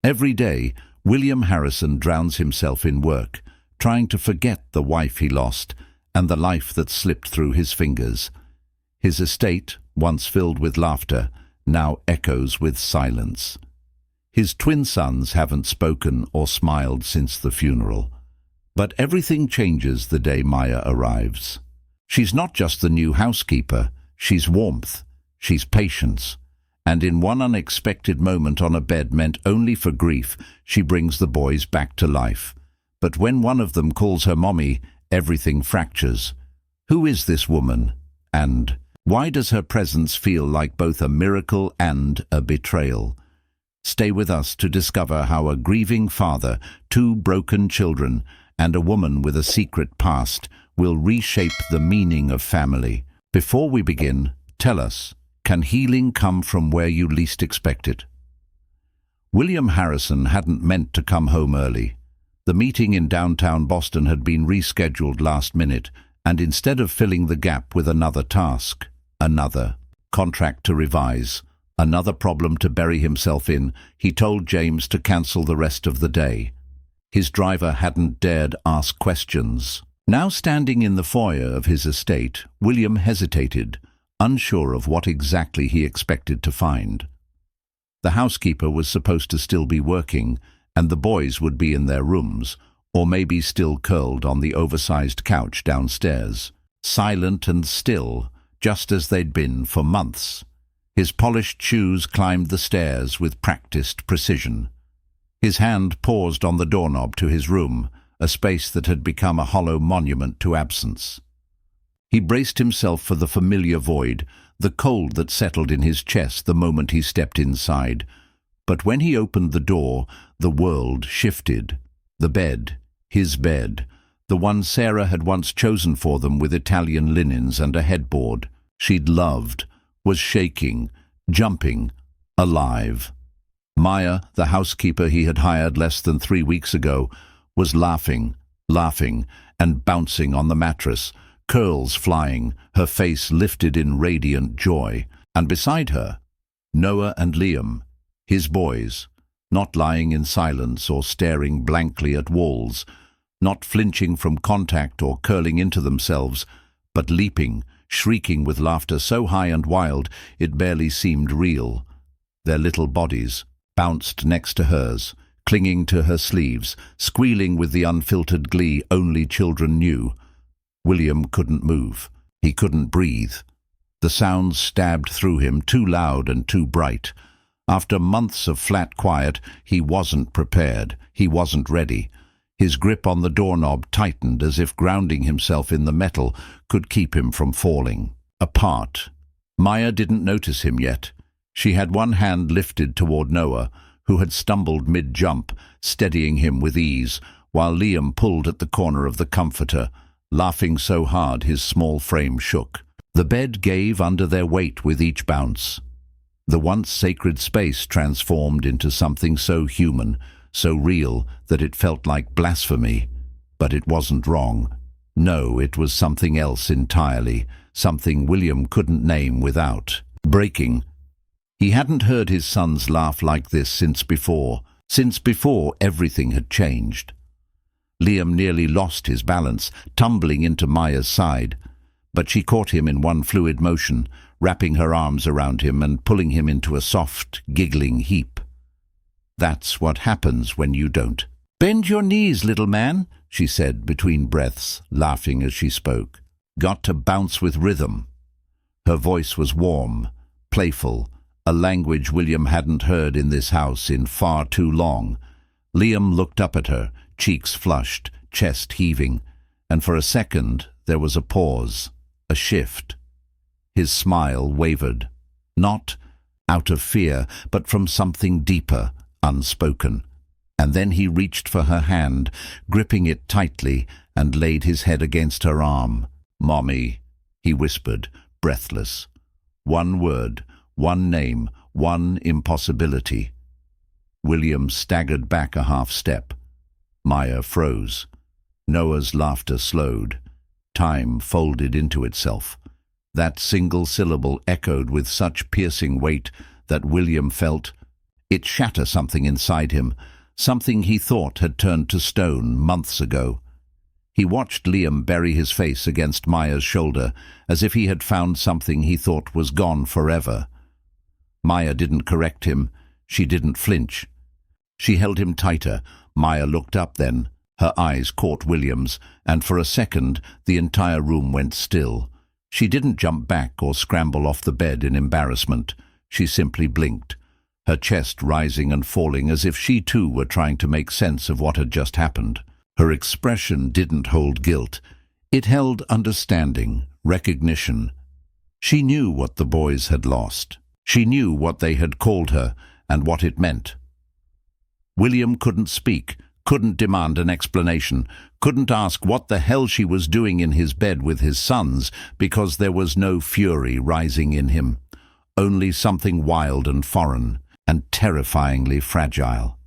Every day, William Harrison drowns himself in work, trying to forget the wife he lost and the life that slipped through his fingers. His estate, once filled with laughter, now echoes with silence. His twin sons haven't spoken or smiled since the funeral. But everything changes the day Maya arrives. She's not just the new housekeeper, she's warmth, she's patience. And in one unexpected moment on a bed meant only for grief, she brings the boys back to life. But when one of them calls her mommy, everything fractures. Who is this woman? And why does her presence feel like both a miracle and a betrayal? Stay with us to discover how a grieving father, two broken children, and a woman with a secret past will reshape the meaning of family. Before we begin, tell us, can healing come from where you least expect it? William Harrison hadn't meant to come home early. The meeting in downtown Boston had been rescheduled last minute, and instead of filling the gap with another task, another contract to revise, another problem to bury himself in, he told James to cancel the rest of the day. His driver hadn't dared ask questions. Now standing in the foyer of his estate, William hesitated, unsure of what exactly he expected to find. The housekeeper was supposed to still be working, and the boys would be in their rooms, or maybe still curled on the oversized couch downstairs, silent and still, just as they'd been for months. His polished shoes climbed the stairs with practiced precision. His hand paused on the doorknob to his room, a space that had become a hollow monument to absence. He braced himself for the familiar void, the cold that settled in his chest the moment he stepped inside. But when he opened the door, the world shifted. The bed, his bed, the one Sarah had once chosen for them with Italian linens and a headboard she'd loved, was shaking, jumping, alive. Maya, the housekeeper he had hired less than 3 weeks ago, was laughing, and bouncing on the mattress, curls flying, her face lifted in radiant joy. And beside her, Noah and Liam, his boys, not lying in silence or staring blankly at walls, not flinching from contact or curling into themselves, but leaping, shrieking with laughter so high and wild it barely seemed real. Their little bodies bounced next to hers, clinging to her sleeves, squealing with the unfiltered glee only children knew. William couldn't move. He couldn't breathe. The sounds stabbed through him, too loud and too bright. After months of flat quiet, he wasn't prepared. He wasn't ready. His grip on the doorknob tightened as if grounding himself in the metal could keep him from falling apart. Maya didn't notice him yet. She had one hand lifted toward Noah, who had stumbled mid-jump, steadying him with ease, while Liam pulled at the corner of the comforter, laughing so hard his small frame shook. The bed gave under their weight with each bounce. The once sacred space transformed into something so human, so real, that it felt like blasphemy. But it wasn't wrong. No, it was something else entirely, something William couldn't name without breaking. He hadn't heard his sons laugh like this since before everything had changed. Liam nearly lost his balance, tumbling into Maya's side, but she caught him in one fluid motion, wrapping her arms around him and pulling him into a soft, giggling heap. That's what happens when you don't. "Bend your knees, little man," she said between breaths, laughing as she spoke. "Got to bounce with rhythm." Her voice was warm, playful, a language William hadn't heard in this house in far too long. Liam looked up at her, cheeks flushed, chest heaving, and for a second there was a pause, a shift. His smile wavered, not out of fear, but from something deeper, unspoken. And then he reached for her hand, gripping it tightly, and laid his head against her arm. "Mommy," he whispered, breathless. One word, one name, one impossibility. William staggered back a half step. Maya froze. Noah's laughter slowed. Time folded into itself. That single syllable echoed with such piercing weight that William felt It shattered something inside him, something he thought had turned to stone months ago. He watched Liam bury his face against Maya's shoulder, as if he had found something he thought was gone forever. Maya didn't correct him. She didn't flinch. She held him tighter. Maya looked up then. Her eyes caught William's, and for a second the entire room went still. She didn't jump back or scramble off the bed in embarrassment. She simply blinked, her chest rising and falling as if she too were trying to make sense of what had just happened. Her expression didn't hold guilt. It held understanding, recognition. She knew what the boys had lost. She knew what they had called her and what it meant. William couldn't speak, couldn't demand an explanation, couldn't ask what the hell she was doing in his bed with his sons, because there was no fury rising in him, only something wild and foreign and terrifyingly fragile.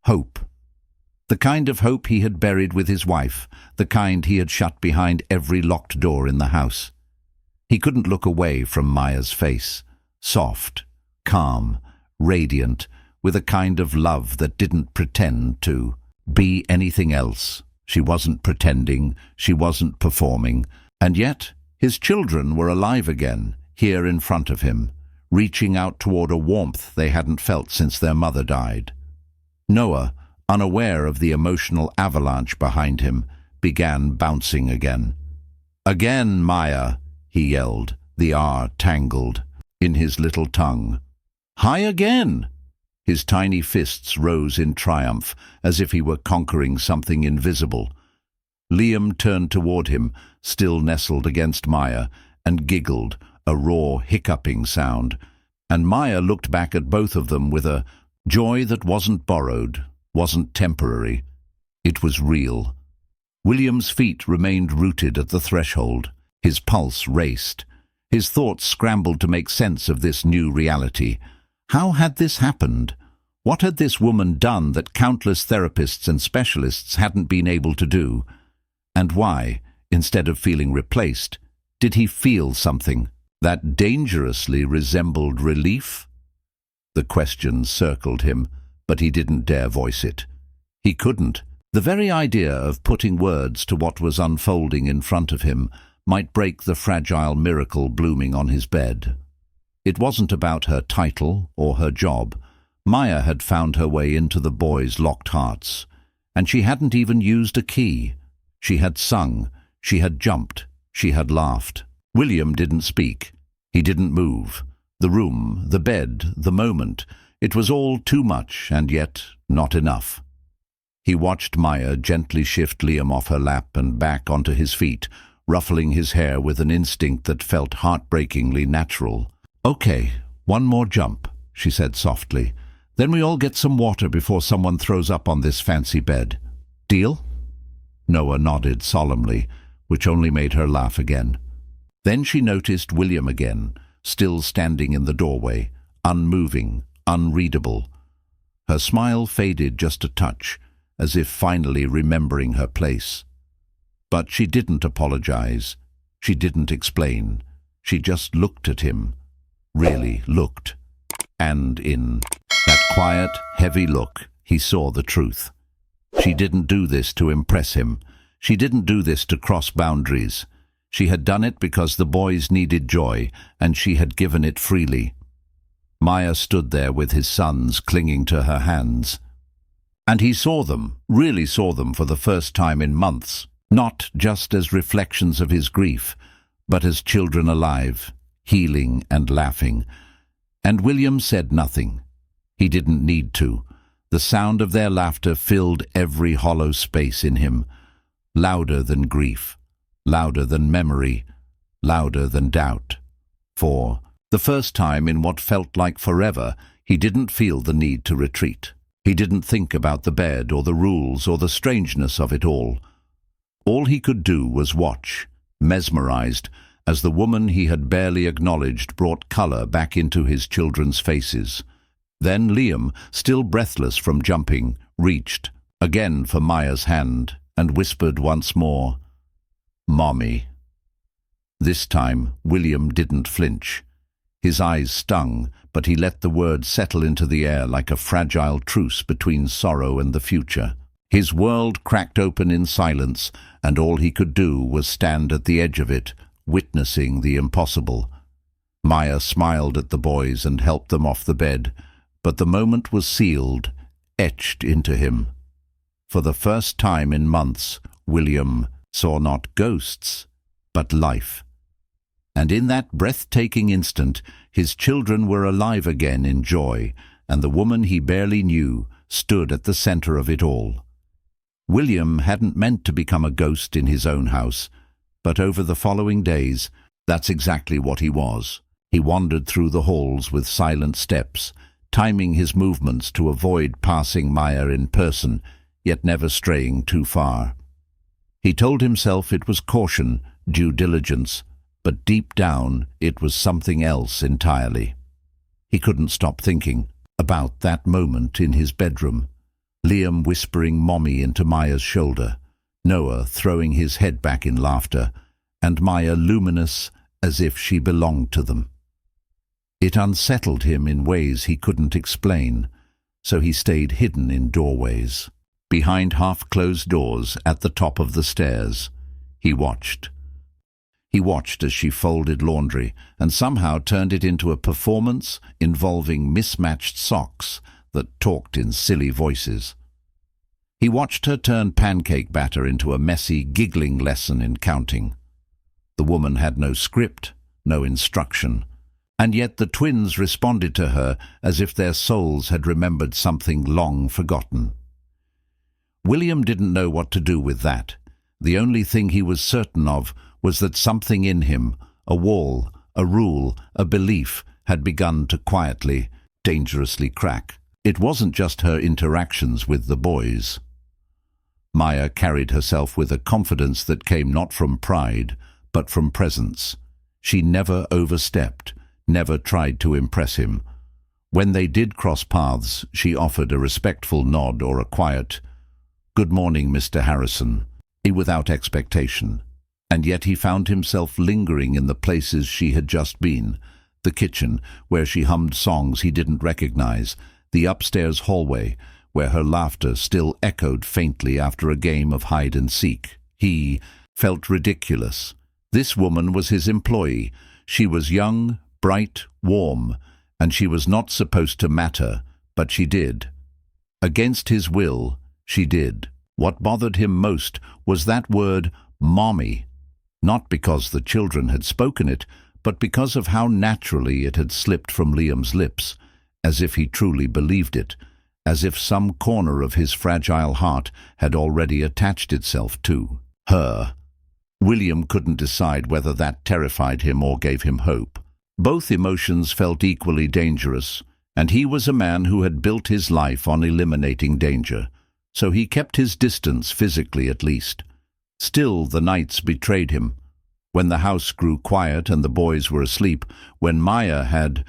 Hope. The kind of hope he had buried with his wife, the kind he had shut behind every locked door in the house. He couldn't look away from Maya's face, soft, calm, radiant, with a kind of love that didn't pretend to be anything else. She wasn't pretending, she wasn't performing, and yet his children were alive again, here in front of him, reaching out toward a warmth they hadn't felt since their mother died. Noah, unaware of the emotional avalanche behind him, began bouncing again. "Again, Maya," he yelled, the R tangled in his little tongue. "Hi again!" His tiny fists rose in triumph, as if he were conquering something invisible. Liam turned toward him, still nestled against Maya, and giggled, a raw, hiccuping sound. And Maya looked back at both of them with a joy that wasn't borrowed, wasn't temporary. It was real. William's feet remained rooted at the threshold. His pulse raced. His thoughts scrambled to make sense of this new reality. How had this happened? What had this woman done that countless therapists and specialists hadn't been able to do? And why, instead of feeling replaced, did he feel something that dangerously resembled relief? The question circled him, but he didn't dare voice it. He couldn't. The very idea of putting words to what was unfolding in front of him might break the fragile miracle blooming on his bed. It wasn't about her title or her job. Maya had found her way into the boys' locked hearts, and she hadn't even used a key. She had sung, she had jumped, she had laughed. William didn't speak. He didn't move. The room, the bed, the moment, it was all too much and yet not enough. He watched Maya gently shift Liam off her lap and back onto his feet, ruffling his hair with an instinct that felt heartbreakingly natural. "Okay, one more jump," she said softly. "Then we all get some water before someone throws up on this fancy bed. Deal?" Noah nodded solemnly, which only made her laugh again. Then she noticed William again, still standing in the doorway, unmoving, unreadable. Her smile faded just a touch, as if finally remembering her place. But she didn't apologize. She didn't explain. She just looked at him. Really looked. And in that quiet, heavy look, he saw the truth. She didn't do this to impress him. She didn't do this to cross boundaries. She had done it because the boys needed joy, and she had given it freely. Maya stood there with his sons clinging to her hands. And he saw them, really saw them for the first time in months, not just as reflections of his grief, but as children alive, healing and laughing. And William said nothing. He didn't need to. The sound of their laughter filled every hollow space in him, louder than grief, louder than memory, louder than doubt. For the first time in what felt like forever, he didn't feel the need to retreat. He didn't think about the bed or the rules or the strangeness of it all. All he could do was watch, mesmerized, as the woman he had barely acknowledged brought color back into his children's faces. Then Liam, still breathless from jumping, reached, again for Maya's hand, and whispered once more, "Mommy." This time, William didn't flinch. His eyes stung, but he let the words settle into the air like a fragile truce between sorrow and the future. His world cracked open in silence, and all he could do was stand at the edge of it, witnessing the impossible. Maya smiled at the boys and helped them off the bed, but the moment was sealed, etched into him. For the first time in months, William saw not ghosts, but life. And in that breathtaking instant, his children were alive again in joy, and the woman he barely knew stood at the center of it all. William hadn't meant to become a ghost in his own house, but over the following days, that's exactly what he was. He wandered through the halls with silent steps, timing his movements to avoid passing Maya in person, yet never straying too far. He told himself it was caution, due diligence, but deep down it was something else entirely. He couldn't stop thinking about that moment in his bedroom, Liam whispering "Mommy" into Maya's shoulder, Noah throwing his head back in laughter, and Maya luminous as if she belonged to them. It unsettled him in ways he couldn't explain, so he stayed hidden in doorways. Behind half-closed doors at the top of the stairs, he watched. He watched as she folded laundry and somehow turned it into a performance involving mismatched socks that talked in silly voices. He watched her turn pancake batter into a messy, giggling lesson in counting. The woman had no script, no instruction, and yet the twins responded to her as if their souls had remembered something long forgotten. William didn't know what to do with that. The only thing he was certain of was that something in him, a wall, a rule, a belief, had begun to quietly, dangerously crack. It wasn't just her interactions with the boys. Maya carried herself with a confidence that came not from pride, but from presence. She never overstepped, never tried to impress him. When they did cross paths, she offered a respectful nod or a quiet, "Good morning, Mr. Harrison," without expectation. And yet he found himself lingering in the places she had just been, the kitchen, where she hummed songs he didn't recognize, the upstairs hallway, where her laughter still echoed faintly after a game of hide-and-seek. He felt ridiculous. This woman was his employee. She was young, bright, warm, and she was not supposed to matter, but she did. Against his will, she did. What bothered him most was that word, "mommy," not because the children had spoken it, but because of how naturally it had slipped from Liam's lips, as if he truly believed it, as if some corner of his fragile heart had already attached itself to her. William couldn't decide whether that terrified him or gave him hope. Both emotions felt equally dangerous, and he was a man who had built his life on eliminating danger, so he kept his distance physically at least. Still, the nights betrayed him. When the house grew quiet and the boys were asleep, when Maya had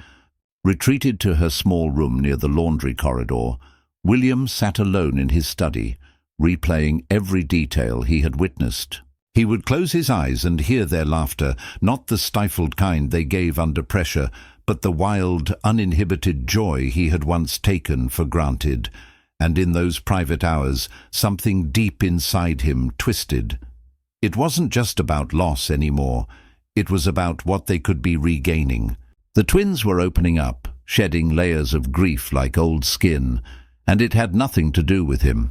retreated to her small room near the laundry corridor, William sat alone in his study, replaying every detail he had witnessed. He would close his eyes and hear their laughter, not the stifled kind they gave under pressure, but the wild, uninhibited joy he had once taken for granted. And in those private hours, something deep inside him twisted. It wasn't just about loss anymore. It was about what they could be regaining. The twins were opening up, shedding layers of grief like old skin, and it had nothing to do with him.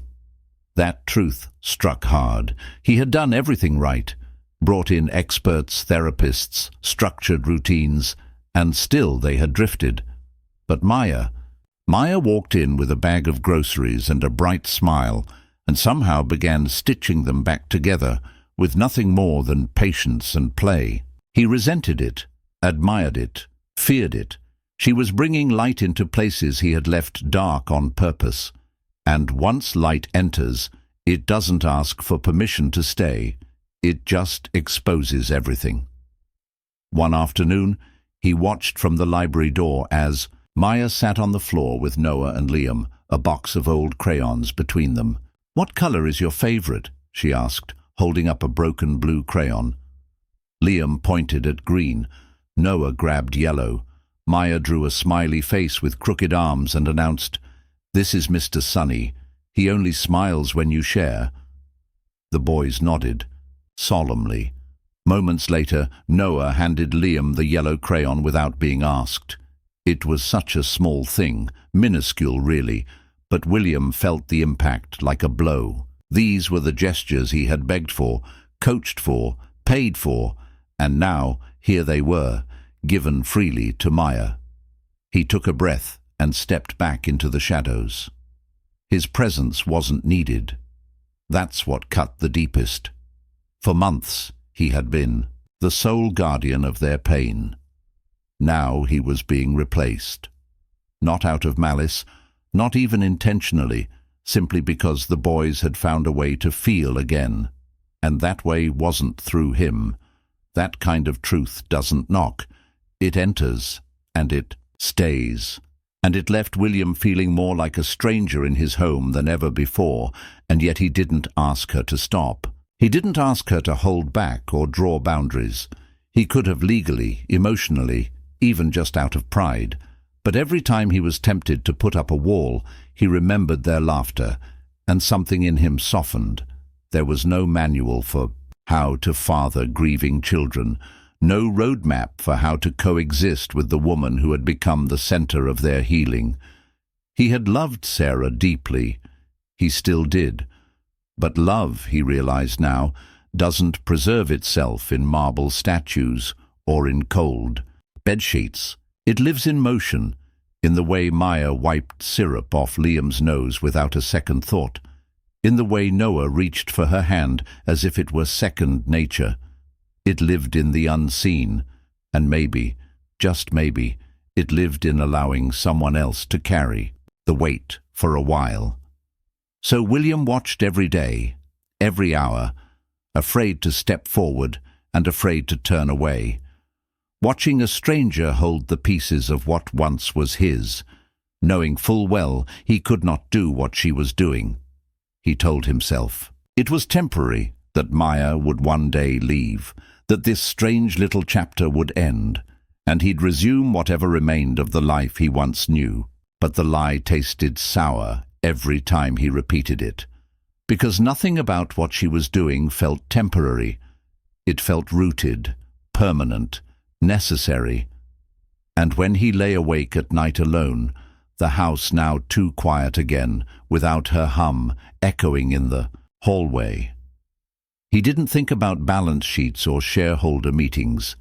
That truth struck hard. He had done everything right, brought in experts, therapists, structured routines, and still they had drifted. But Maya walked in with a bag of groceries and a bright smile, and somehow began stitching them back together, with nothing more than patience and play. He resented it, admired it, feared it. She was bringing light into places he had left dark on purpose. And once light enters, it doesn't ask for permission to stay. It just exposes everything. One afternoon, he watched from the library door as Maya sat on the floor with Noah and Liam, a box of old crayons between them. "What color is your favorite?" she asked, holding up a broken blue crayon. Liam pointed at green. Noah grabbed yellow. Maya drew a smiley face with crooked arms and announced, "This is Mr. Sunny. He only smiles when you share." The boys nodded, solemnly. Moments later, Noah handed Liam the yellow crayon without being asked. It was such a small thing, minuscule really, but William felt the impact like a blow. These were the gestures he had begged for, coached for, paid for, and now here they were, given freely to Maya. He took a breath and stepped back into the shadows. His presence wasn't needed. That's what cut the deepest. For months, he had been the sole guardian of their pain. Now he was being replaced. Not out of malice, not even intentionally, simply because the boys had found a way to feel again. And that way wasn't through him. That kind of truth doesn't knock. It enters, and it stays. And it left William feeling more like a stranger in his home than ever before, and yet he didn't ask her to stop. He didn't ask her to hold back or draw boundaries. He could have legally, emotionally, even just out of pride. But every time he was tempted to put up a wall, he remembered their laughter, and something in him softened. There was no manual for how to father grieving children, no roadmap for how to coexist with the woman who had become the center of their healing. He had loved Sarah deeply. He still did. But love, he realized now, doesn't preserve itself in marble statues or in cold bedsheets. It lives in motion, in the way Maya wiped syrup off Liam's nose without a second thought, in the way Noah reached for her hand as if it were second nature. It lived in the unseen, and maybe, just maybe, it lived in allowing someone else to carry the weight for a while. So William watched every day, every hour, afraid to step forward and afraid to turn away, watching a stranger hold the pieces of what once was his, knowing full well he could not do what she was doing. He told himself it was temporary, that Maya would one day leave, that this strange little chapter would end, and he'd resume whatever remained of the life he once knew. But the lie tasted sour every time he repeated it, because nothing about what she was doing felt temporary. It felt rooted, permanent, necessary. And when he lay awake at night alone, the house now too quiet again, without her hum echoing in the hallway, he didn't think about balance sheets or shareholder meetings.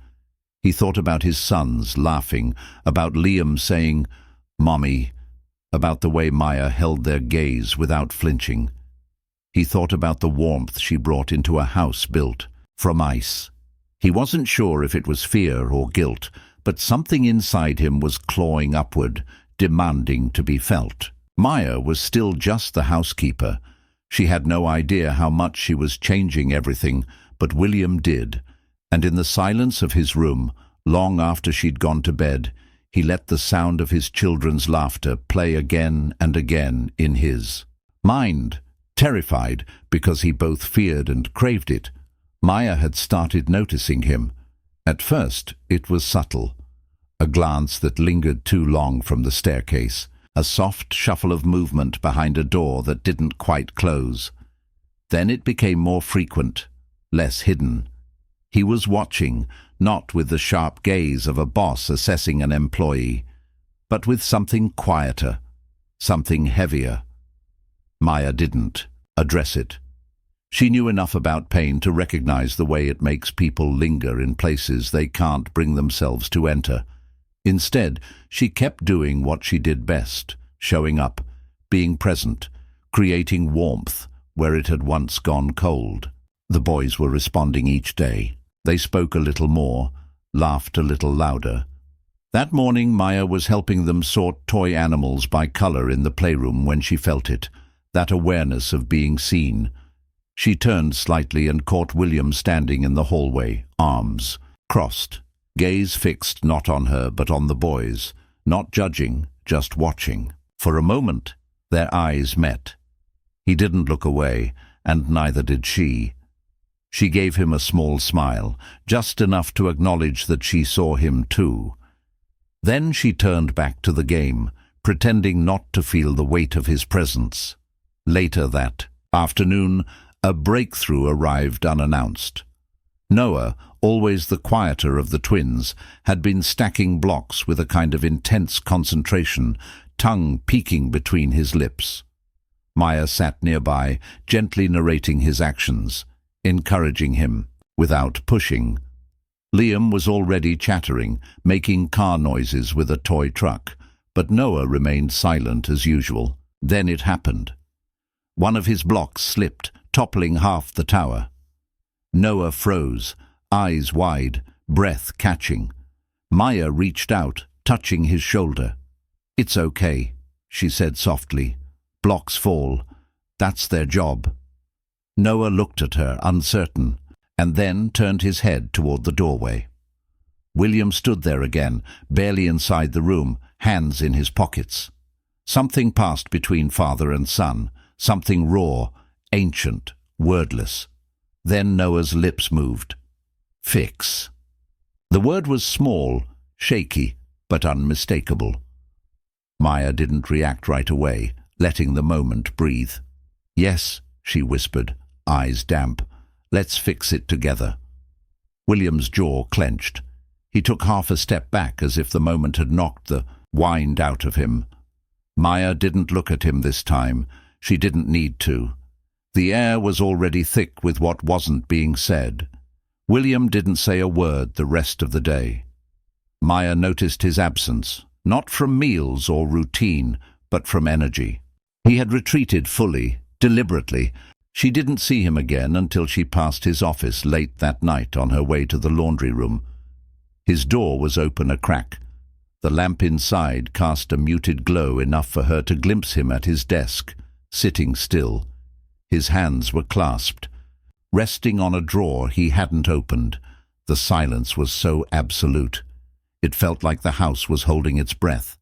He thought about his sons laughing, about Liam saying, "Mommy," about the way Maya held their gaze without flinching. He thought about the warmth she brought into a house built from ice. He wasn't sure if it was fear or guilt, but something inside him was clawing upward, demanding to be felt. Maya was still just the housekeeper. She had no idea how much she was changing everything, but William did, and in the silence of his room, long after she'd gone to bed, he let the sound of his children's laughter play again and again in his mind. Terrified, because he both feared and craved it, Maya had started noticing him. At first, it was subtle. A glance that lingered too long from the staircase, a soft shuffle of movement behind a door that didn't quite close. Then it became more frequent, less hidden. He was watching, not with the sharp gaze of a boss assessing an employee, but with something quieter, something heavier. Maya didn't address it. She knew enough about pain to recognize the way it makes people linger in places they can't bring themselves to enter. Instead, she kept doing what she did best, showing up, being present, creating warmth where it had once gone cold. The boys were responding each day. They spoke a little more, laughed a little louder. That morning, Maya was helping them sort toy animals by color in the playroom when she felt it, that awareness of being seen. She turned slightly and caught William standing in the hallway, arms crossed, gaze fixed not on her but on the boys, not judging, just watching. For a moment, their eyes met. He didn't look away, and neither did she. She gave him a small smile, just enough to acknowledge that she saw him too. Then she turned back to the game, pretending not to feel the weight of his presence. Later that afternoon, a breakthrough arrived unannounced. Noah, always the quieter of the twins, had been stacking blocks with a kind of intense concentration, tongue peeking between his lips. Maya sat nearby, gently narrating his actions, encouraging him, without pushing. Liam was already chattering, making car noises with a toy truck, but Noah remained silent as usual. Then it happened. One of his blocks slipped, toppling half the tower. Noah froze, eyes wide, breath catching. Maya reached out, touching his shoulder. "It's okay," she said softly. "Blocks fall. That's their job." Noah looked at her, uncertain, and then turned his head toward the doorway. William stood there again, barely inside the room, hands in his pockets. Something passed between father and son, something raw, ancient, wordless. Then Noah's lips moved. "Fix." The word was small, shaky, but unmistakable. Maya didn't react right away, letting the moment breathe. "Yes," she whispered, eyes damp. "Let's fix it together." William's jaw clenched. He took half a step back as if the moment had knocked the wind out of him. Maya didn't look at him this time. She didn't need to. The air was already thick with what wasn't being said. William didn't say a word the rest of the day. Maya noticed his absence, not from meals or routine, but from energy. He had retreated fully, deliberately. She didn't see him again until she passed his office late that night on her way to the laundry room. His door was open a crack. The lamp inside cast a muted glow enough for her to glimpse him at his desk, sitting still. His hands were clasped, resting on a drawer he hadn't opened. The silence was so absolute. It felt like the house was holding its breath.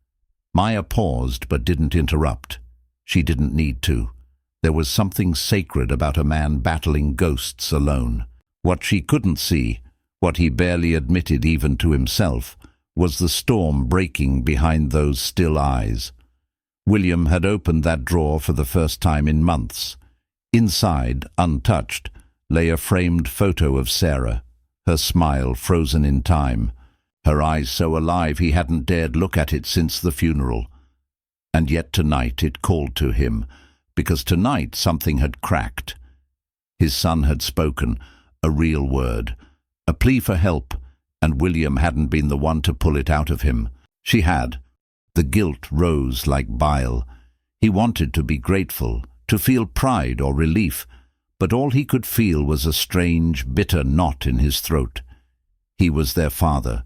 Maya paused but didn't interrupt. She didn't need to. There was something sacred about a man battling ghosts alone. What she couldn't see, what he barely admitted even to himself, was the storm breaking behind those still eyes. William had opened that drawer for the first time in months. Inside, untouched, lay a framed photo of Sarah, her smile frozen in time, her eyes so alive he hadn't dared look at it since the funeral. And yet tonight it called to him, because tonight something had cracked. His son had spoken, a real word, a plea for help, and William hadn't been the one to pull it out of him. She had. The guilt rose like bile. He wanted to be grateful, to feel pride or relief, but all he could feel was a strange, bitter knot in his throat. He was their father.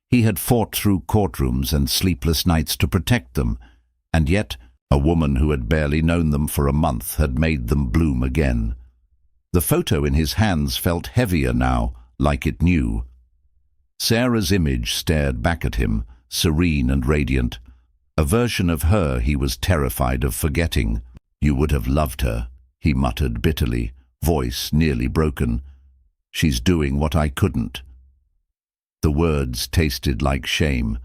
He had fought through courtrooms and sleepless nights to protect them, and yet a woman who had barely known them for a month had made them bloom again. The photo in his hands felt heavier now, like it knew. Sarah's image stared back at him, serene and radiant. A version of her he was terrified of forgetting. "You would have loved her," he muttered bitterly, voice nearly broken. "She's doing what I couldn't." The words tasted like shame,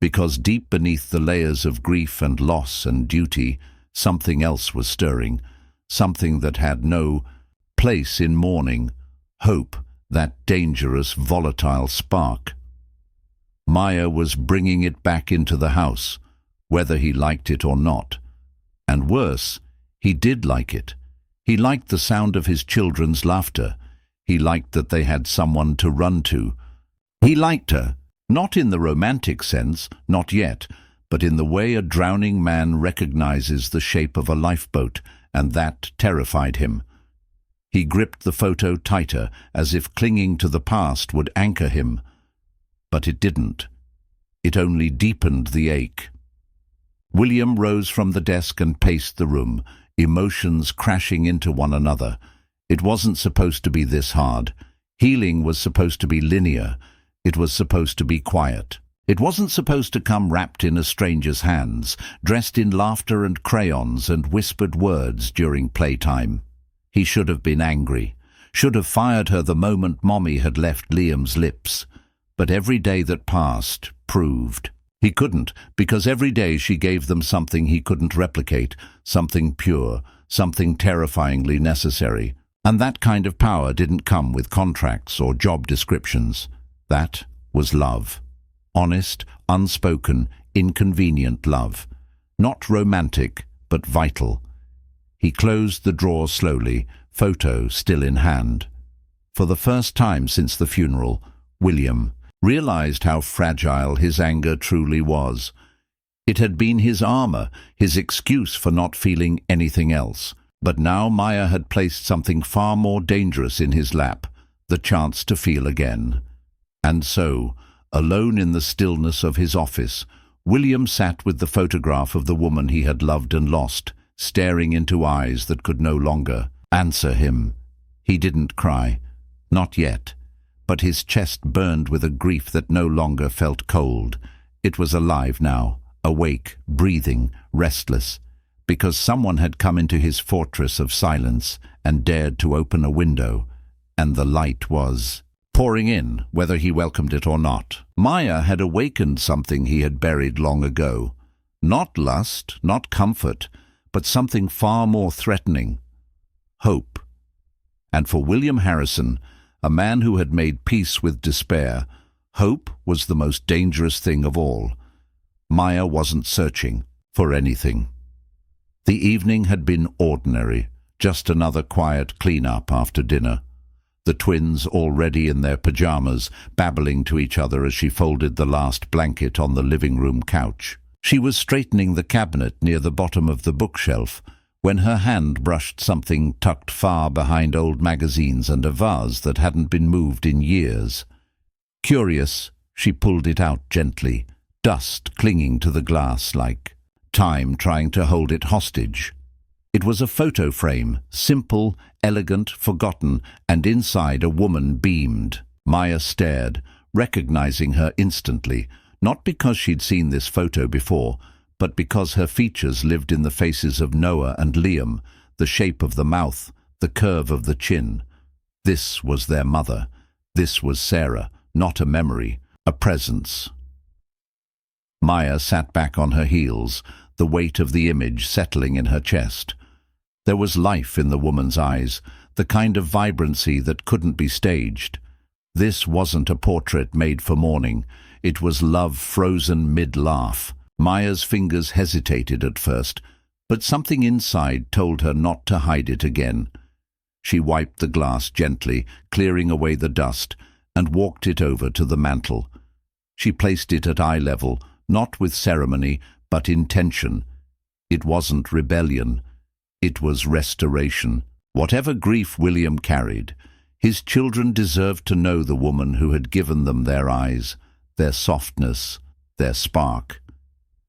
because deep beneath the layers of grief and loss and duty, something else was stirring, something that had no place in mourning, hope, that dangerous, volatile spark. Maya was bringing it back into the house, whether he liked it or not. And worse, he did like it. He liked the sound of his children's laughter. He liked that they had someone to run to. He liked her, not in the romantic sense, not yet, but in the way a drowning man recognizes the shape of a lifeboat, and that terrified him. He gripped the photo tighter, as if clinging to the past would anchor him. But it didn't. It only deepened the ache. William rose from the desk and paced the room, emotions crashing into one another. It wasn't supposed to be this hard. Healing was supposed to be linear. It was supposed to be quiet. It wasn't supposed to come wrapped in a stranger's hands, dressed in laughter and crayons and whispered words during playtime. He should have been angry, should have fired her the moment Mommy had left Liam's lips. But every day that passed proved He couldn't, because every day she gave them something he couldn't replicate, something pure, something terrifyingly necessary. And that kind of power didn't come with contracts or job descriptions. That was love. Honest, unspoken, inconvenient love. Not romantic, but vital. He closed the drawer slowly, photo still in hand. For the first time since the funeral, William realized how fragile his anger truly was. It had been his armor, his excuse for not feeling anything else. But now Maya had placed something far more dangerous in his lap, the chance to feel again. And so, alone in the stillness of his office, William sat with the photograph of the woman he had loved and lost, staring into eyes that could no longer answer him. He didn't cry. Not yet. But his chest burned with a grief that no longer felt cold. It was alive now, awake, breathing, restless, because someone had come into his fortress of silence and dared to open a window, and the light was pouring in, whether he welcomed it or not. Maya had awakened something he had buried long ago. Not lust, not comfort, but something far more threatening. Hope. And for William Harrison, a man who had made peace with despair, hope was the most dangerous thing of all. Maya wasn't searching for anything. The evening had been ordinary, just another quiet clean-up after dinner. The twins, already in their pajamas, babbling to each other as she folded the last blanket on the living room couch. She was straightening the cabinet near the bottom of the bookshelf when her hand brushed something tucked far behind old magazines and a vase that hadn't been moved in years. Curious, she pulled it out gently, dust clinging to the glass like time trying to hold it hostage. It was a photo frame, simple, elegant, forgotten, and inside a woman beamed. Maya stared, recognizing her instantly, not because she'd seen this photo before, but because her features lived in the faces of Noah and Liam, the shape of the mouth, the curve of the chin. This was their mother. This was Sarah, not a memory, a presence. Maya sat back on her heels, the weight of the image settling in her chest. There was life in the woman's eyes, the kind of vibrancy that couldn't be staged. This wasn't a portrait made for mourning. It was love frozen mid-laugh. Maya's fingers hesitated at first, but something inside told her not to hide it again. She wiped the glass gently, clearing away the dust, and walked it over to the mantel. She placed it at eye level, not with ceremony, but intention. It wasn't rebellion. It was restoration. Whatever grief William carried, his children deserved to know the woman who had given them their eyes, their softness, their spark.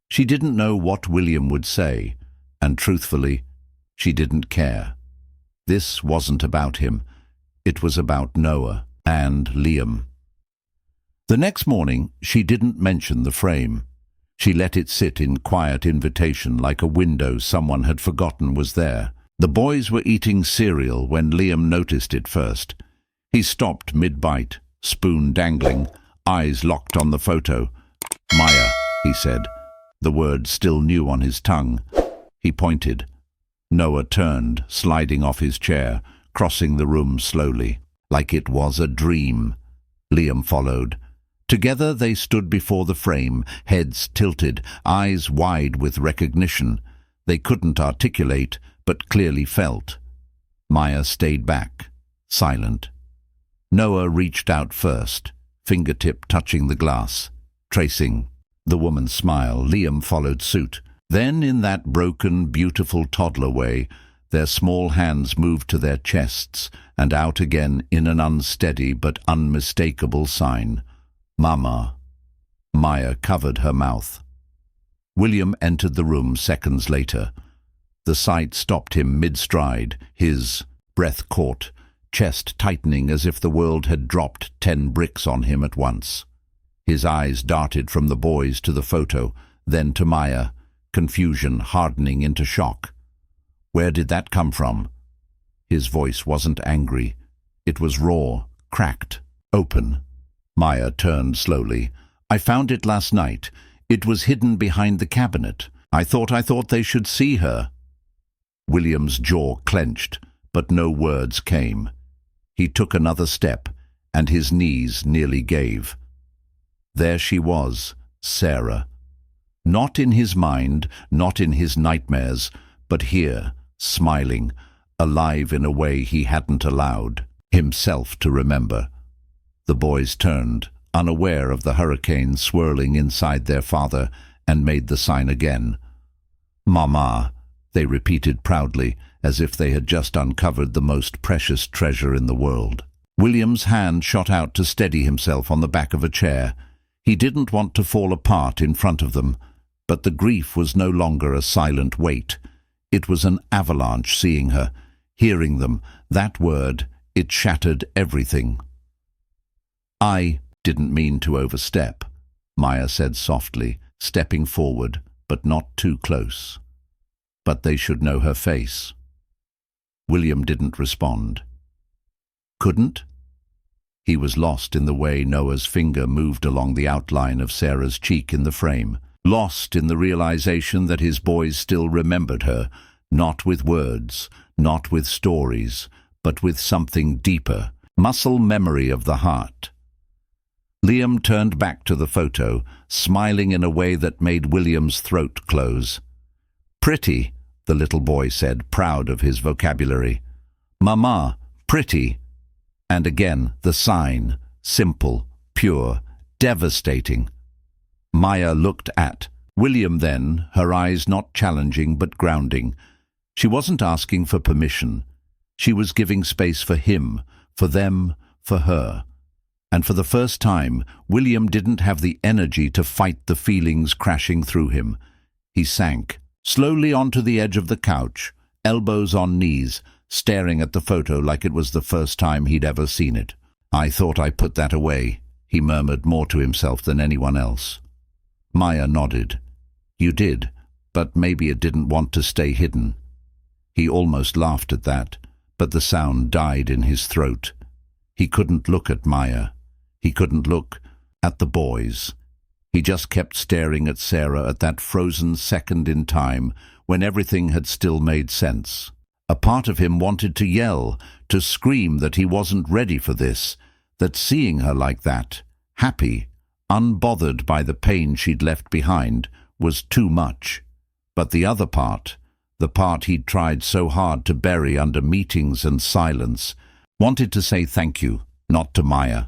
She didn't know what William would say, and truthfully, she didn't care. This wasn't about him. It was about Noah and Liam. The next morning, she didn't mention the frame. She let it sit in quiet invitation like a window someone had forgotten was there. The boys were eating cereal when Liam noticed it first. He stopped mid-bite, spoon dangling, eyes locked on the photo. "Maya," he said, the word still new on his tongue. He pointed. Noah turned, sliding off his chair, crossing the room slowly, like it was a dream. Liam followed. Together they stood before the frame, heads tilted, eyes wide with recognition. They couldn't articulate, but clearly felt. Maya stayed back, silent. Noah reached out first, fingertip touching the glass, tracing the woman's smile. Liam followed suit. Then, in that broken, beautiful toddler way, their small hands moved to their chests and out again in an unsteady but unmistakable sign. "Mama." Maya covered her mouth. William entered the room seconds later. The sight stopped him mid-stride, his breath caught, chest tightening as if the world had dropped 10 bricks on him at once. His eyes darted from the boys to the photo, then to Maya, confusion hardening into shock. "Where did that come from?" His voice wasn't angry. It was raw, cracked, open. Maya turned slowly. "I found it last night. It was hidden behind the cabinet. I thought they should see her." William's jaw clenched, but no words came. He took another step, and his knees nearly gave. There she was, Sarah. Not in his mind, not in his nightmares, but here, smiling, alive in a way he hadn't allowed himself to remember. The boys turned, unaware of the hurricane swirling inside their father, and made the sign again. "Mama," they repeated proudly, as if they had just uncovered the most precious treasure in the world. William's hand shot out to steady himself on the back of a chair. He didn't want to fall apart in front of them, but the grief was no longer a silent weight. It was an avalanche seeing her, hearing them. That word, it shattered everything. "I didn't mean to overstep," Maya said softly, stepping forward, but not too close. "But they should know her face." William didn't respond. Couldn't? He was lost in the way Noah's finger moved along the outline of Sarah's cheek in the frame, lost in the realization that his boys still remembered her, not with words, not with stories, but with something deeper, muscle memory of the heart. Liam turned back to the photo, smiling in a way that made William's throat close. "Pretty," the little boy said, proud of his vocabulary. "Mama, pretty." And again the sign, simple, pure, devastating. Maya looked at William then, her eyes not challenging but grounding. She wasn't asking for permission. She was giving space for him, for them, for her. And for the first time, William didn't have the energy to fight the feelings crashing through him. He sank slowly onto the edge of the couch, elbows on knees, staring at the photo like it was the first time he'd ever seen it. "I thought I put that away," he murmured more to himself than anyone else. Maya nodded. "You did, but maybe it didn't want to stay hidden." He almost laughed at that, but the sound died in his throat. He couldn't look at Maya. He couldn't look at the boys. He just kept staring at Sarah at that frozen second in time when everything had still made sense. A part of him wanted to yell, to scream that he wasn't ready for this, that seeing her like that, happy, unbothered by the pain she'd left behind, was too much. But the other part, the part he'd tried so hard to bury under meetings and silence, wanted to say thank you, not to Maya,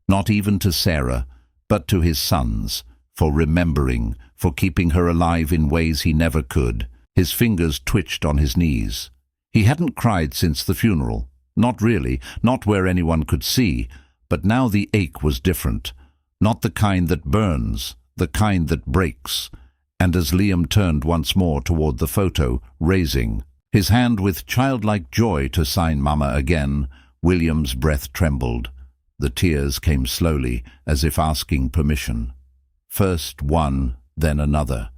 not even to Sarah, but to his sons, for remembering, for keeping her alive in ways he never could. His fingers twitched on his knees. He hadn't cried since the funeral. Not really, not where anyone could see, but now the ache was different. Not the kind that burns, the kind that breaks. And as Liam turned once more toward the photo, raising his hand with childlike joy to sign Mama again, William's breath trembled. The tears came slowly, as if asking permission. First one, then another.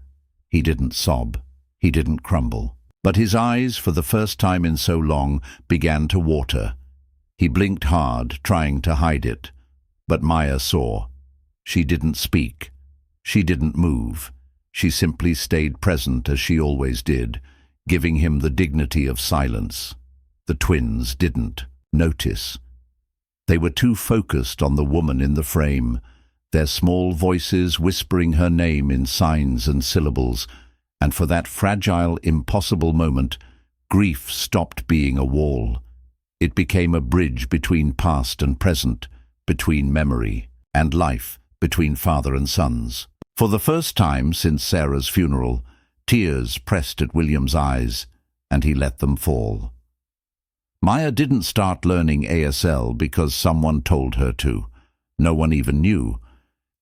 He didn't sob. He didn't crumble. But his eyes, for the first time in so long, began to water. He blinked hard, trying to hide it. But Maya saw. She didn't speak. She didn't move. She simply stayed present as she always did, giving him the dignity of silence. The twins didn't notice. They were too focused on the woman in the frame, their small voices whispering her name in signs and syllables, and for that fragile, impossible moment, grief stopped being a wall. It became a bridge between past and present, between memory and life, between father and sons. For the first time since Sarah's funeral, tears pressed at William's eyes, and he let them fall. Maya didn't start learning ASL because someone told her to. No one even knew.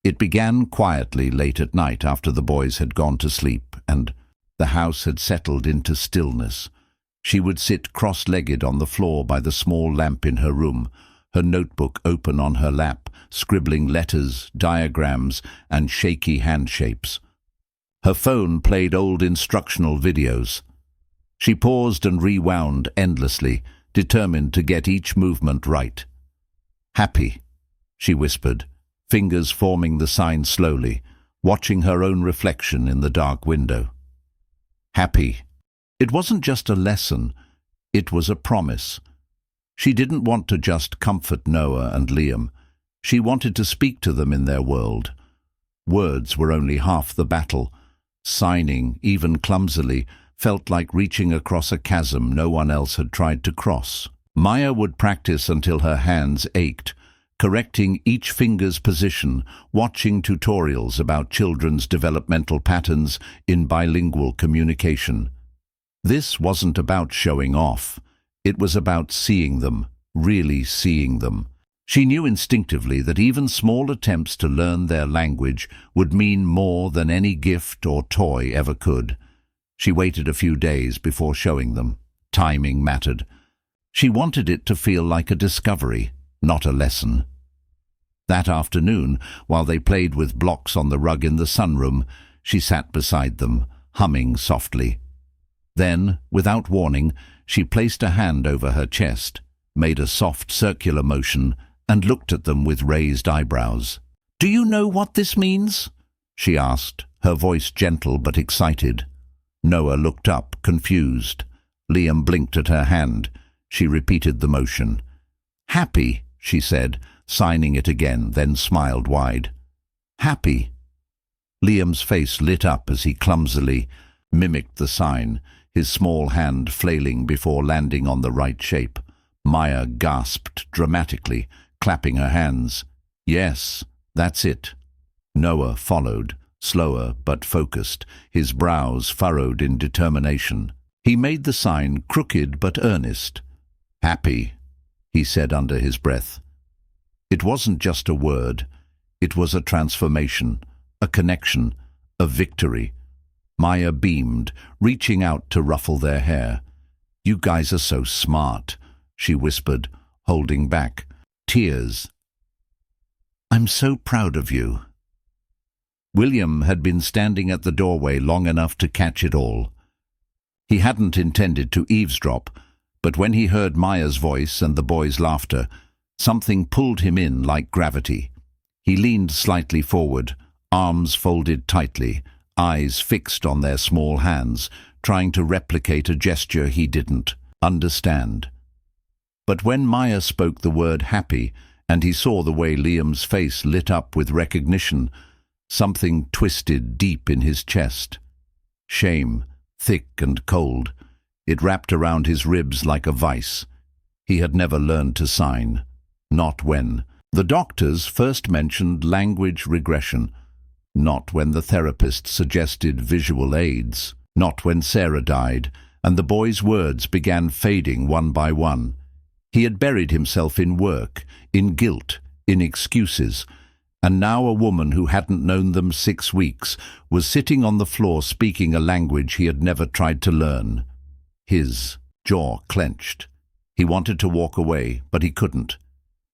It began quietly late at night after the boys had gone to sleep and the house had settled into stillness. She would sit cross-legged on the floor by the small lamp in her room, her notebook open on her lap, scribbling letters, diagrams, and shaky hand shapes. Her phone played old instructional videos. She paused and rewound endlessly, determined to get each movement right. "Happy," she whispered, fingers forming the sign slowly, watching her own reflection in the dark window. Happy. It wasn't just a lesson, it was a promise. She didn't want to just comfort Noah and Liam. She wanted to speak to them in their world. Words were only half the battle. Signing, even clumsily, felt like reaching across a chasm no one else had tried to cross. Maya would practice until her hands ached, correcting each finger's position, watching tutorials about children's developmental patterns in bilingual communication. This wasn't about showing off. It was about seeing them, really seeing them. She knew instinctively that even small attempts to learn their language would mean more than any gift or toy ever could. She waited a few days before showing them. Timing mattered. She wanted it to feel like a discovery, not a lesson. That afternoon, while they played with blocks on the rug in the sunroom, she sat beside them, humming softly. Then, without warning, she placed a hand over her chest, made a soft circular motion, and looked at them with raised eyebrows. "Do you know what this means?" she asked, her voice gentle but excited. Noah looked up, confused. Liam blinked at her hand. She repeated the motion. "Happy," she said, signing it again, then smiled wide. "Happy." Liam's face lit up as he clumsily mimicked the sign, his small hand flailing before landing on the right shape. Maya gasped dramatically, clapping her hands. "Yes, that's it." Noah followed, slower but focused, his brows furrowed in determination. He made the sign crooked but earnest. "Happy," he said under his breath. It wasn't just a word. It was a transformation, a connection, a victory. Maya beamed, reaching out to ruffle their hair. "You guys are so smart," she whispered, holding back. Tears. "I'm so proud of you." William had been standing at the doorway long enough to catch it all. He hadn't intended to eavesdrop, but when he heard Maya's voice and the boys' laughter, something pulled him in like gravity. He leaned slightly forward, arms folded tightly, eyes fixed on their small hands, trying to replicate a gesture he didn't understand. But when Maya spoke the word happy, and he saw the way Liam's face lit up with recognition, something twisted deep in his chest. Shame, thick and cold. It wrapped around his ribs like a vice. He had never learned to sign. Not when the doctors first mentioned language regression. Not when the therapist suggested visual aids. Not when Sarah died, and the boy's words began fading one by one. He had buried himself in work, in guilt, in excuses, and now a woman who hadn't known them 6 weeks was sitting on the floor speaking a language he had never tried to learn. His jaw clenched. He wanted to walk away, but he couldn't.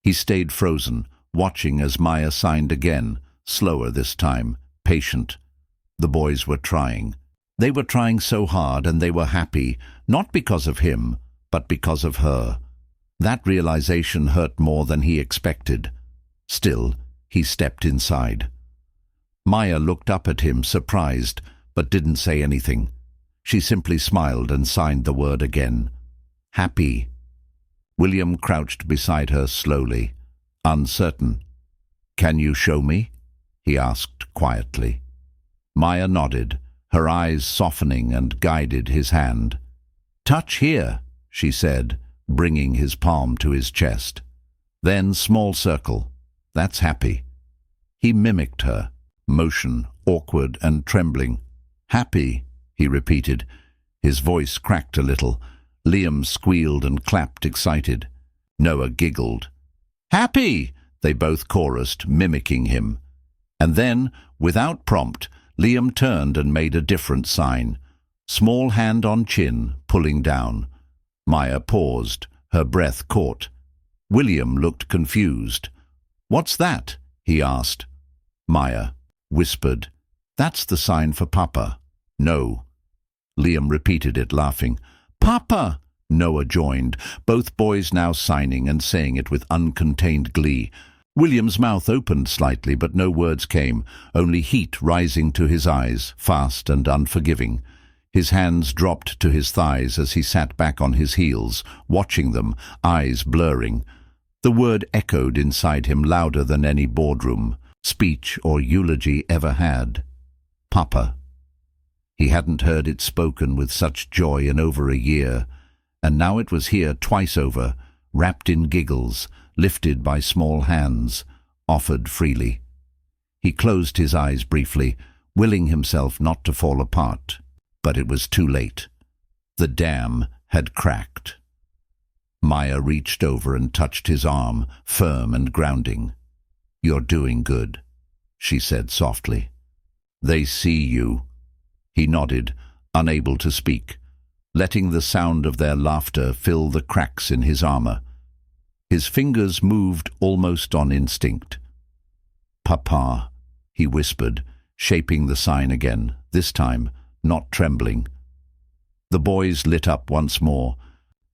He stayed frozen, watching as Maya signed again, slower this time, patient. The boys were trying. They were trying so hard, and they were happy, not because of him, but because of her. That realization hurt more than he expected. Still, he stepped inside. Maya looked up at him, surprised, but didn't say anything. She simply smiled and signed the word again. Happy. William crouched beside her slowly, uncertain. "Can you show me?" he asked quietly. Maya nodded, her eyes softening, and guided his hand. "Touch here," she said, bringing his palm to his chest. Then small circle. "That's happy." He mimicked her, motion, awkward and trembling. "Happy," he repeated. His voice cracked a little. Liam squealed and clapped, excited. Noah giggled. "Happy!" they both chorused, mimicking him. And then, without prompt, Liam turned and made a different sign. Small hand on chin, pulling down. Maya paused, her breath caught. William looked confused. "What's that?" he asked. Maya whispered, "That's the sign for Papa." "No." Liam repeated it, laughing. "Papa!" Noah joined, both boys now signing and saying it with uncontained glee. William's mouth opened slightly, but no words came, only heat rising to his eyes, fast and unforgiving. His hands dropped to his thighs as he sat back on his heels, watching them, eyes blurring. The word echoed inside him louder than any boardroom, speech or eulogy ever had. Papa. He hadn't heard it spoken with such joy in over a year, and now it was here twice over, wrapped in giggles, lifted by small hands, offered freely. He closed his eyes briefly, willing himself not to fall apart, but it was too late. The dam had cracked. Maya reached over and touched his arm, firm and grounding. "You're doing good," she said softly. "They see you." He nodded, unable to speak, letting the sound of their laughter fill the cracks in his armor. His fingers moved almost on instinct. "Papa," he whispered, shaping the sign again, this time not trembling. The boys lit up once more,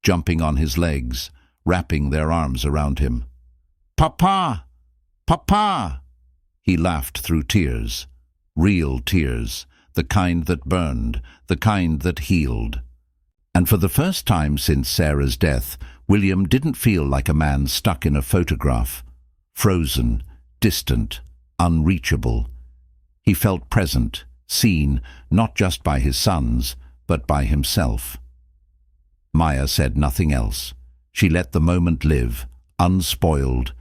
jumping on his legs, wrapping their arms around him. "Papa! Papa!" He laughed through tears, real tears, the kind that burned, the kind that healed. And for the first time since Sarah's death, William didn't feel like a man stuck in a photograph, frozen, distant, unreachable. He felt present, seen, not just by his sons, but by himself. Maya said nothing else. She let the moment live, unspoiled,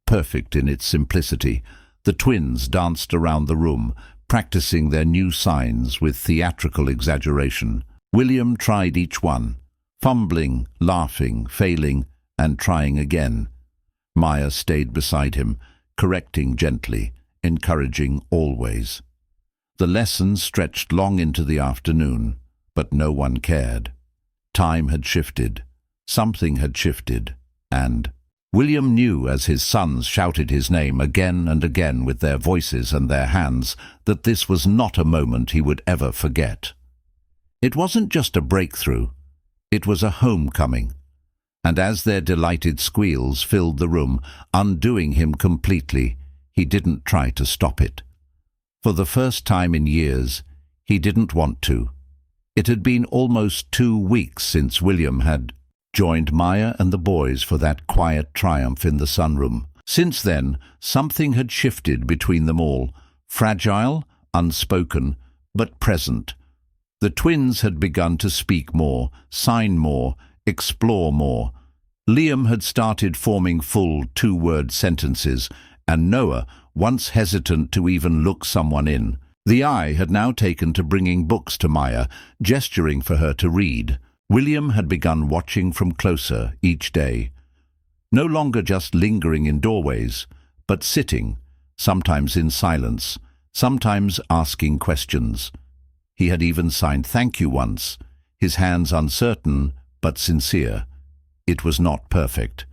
perfect in its simplicity. The twins danced around the room, practicing their new signs with theatrical exaggeration. William tried each one, fumbling, laughing, failing, and trying again. Maya stayed beside him, correcting gently, encouraging always. The lessons stretched long into the afternoon, but no one cared. Time had shifted, something had shifted, and William knew as his sons shouted his name again and again with their voices and their hands that this was not a moment he would ever forget. It wasn't just a breakthrough, it was a homecoming, and as their delighted squeals filled the room, undoing him completely, he didn't try to stop it. For the first time in years, he didn't want to. It had been almost 2 weeks since William had joined Maya and the boys for that quiet triumph in the sunroom. Since then, something had shifted between them all, fragile, unspoken, but present. The twins had begun to speak more, sign more, explore more. Liam had started forming full 2-word sentences, and Noah, once hesitant to even look someone in. The eye had now taken to bringing books to Maya, gesturing for her to read. William had begun watching from closer each day, no longer just lingering in doorways, but sitting, sometimes in silence, sometimes asking questions. He had even signed thank you once, his hands uncertain but sincere. It was not perfect.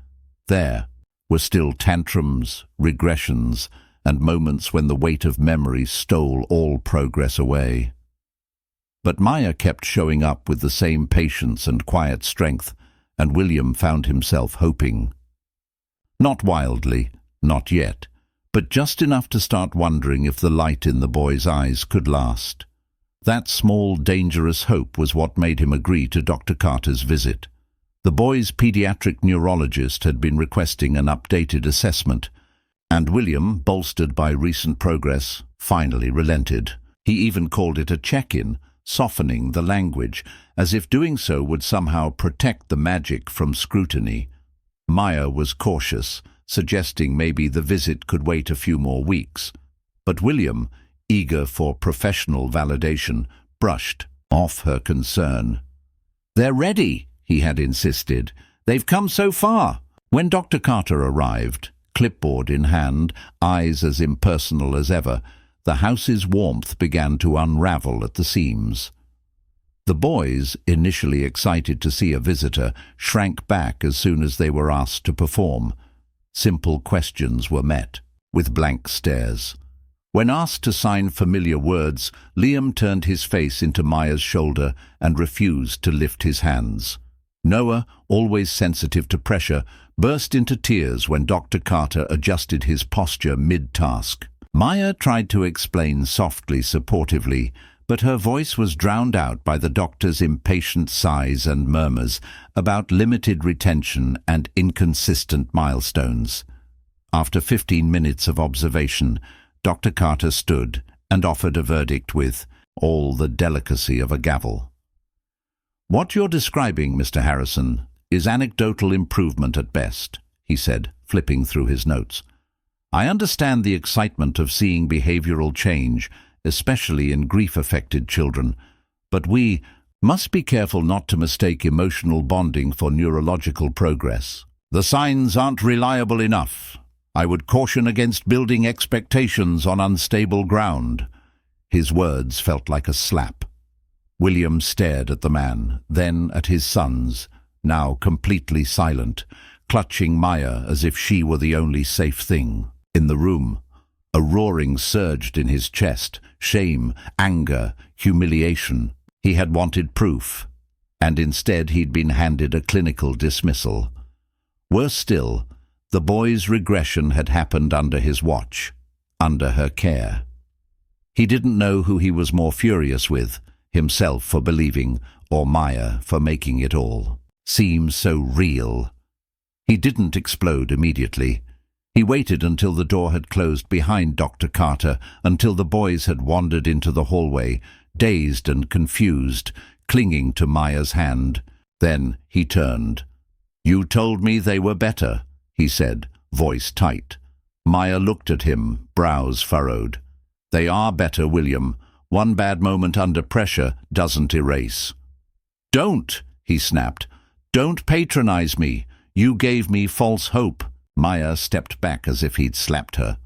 There were still tantrums, regressions, and moments when the weight of memory stole all progress away. But Maya kept showing up with the same patience and quiet strength, and William found himself hoping. Not wildly, not yet, but just enough to start wondering if the light in the boy's eyes could last. That small, dangerous hope was what made him agree to Dr. Carter's visit. The boy's pediatric neurologist had been requesting an updated assessment, and William, bolstered by recent progress, finally relented. He even called it a check-in, softening the language, as if doing so would somehow protect the magic from scrutiny. Maya was cautious, suggesting maybe the visit could wait a few more weeks. But William, eager for professional validation, brushed off her concern. "They're ready," he had insisted. "They've come so far." When Dr. Carter arrived, clipboard in hand, eyes as impersonal as ever, the house's warmth began to unravel at the seams. The boys, initially excited to see a visitor, shrank back as soon as they were asked to perform. Simple questions were met with blank stares. When asked to sign familiar words, Liam turned his face into Maya's shoulder and refused to lift his hands. Noah, always sensitive to pressure, burst into tears when Dr. Carter adjusted his posture mid-task. Maya tried to explain softly, supportively, but her voice was drowned out by the doctor's impatient sighs and murmurs about limited retention and inconsistent milestones. After 15 minutes of observation, Dr. Carter stood and offered a verdict with all the delicacy of a gavel. "What you're describing, Mr. Harrison, is anecdotal improvement at best," he said, flipping through his notes. "I understand the excitement of seeing behavioral change, especially in grief-affected children, but we must be careful not to mistake emotional bonding for neurological progress. The signs aren't reliable enough. I would caution against building expectations on unstable ground." His words felt like a slap. William stared at the man, then at his sons, now completely silent, clutching Maya as if she were the only safe thing in the room. A roaring surged in his chest, shame, anger, humiliation. He had wanted proof, and instead he'd been handed a clinical dismissal. Worse still, the boy's regression had happened under his watch, under her care. He didn't know who he was more furious with, himself for believing, or Maya for making it all seem so real. He didn't explode immediately. He waited until the door had closed behind Dr. Carter, until the boys had wandered into the hallway, dazed and confused, clinging to Maya's hand. Then he turned. "You told me they were better," he said, voice tight. Maya looked at him, brows furrowed. "They are better, William. One bad moment under pressure doesn't erase." "Don't," he snapped. "Don't patronize me. You gave me false hope." Maya stepped back as if he'd slapped her.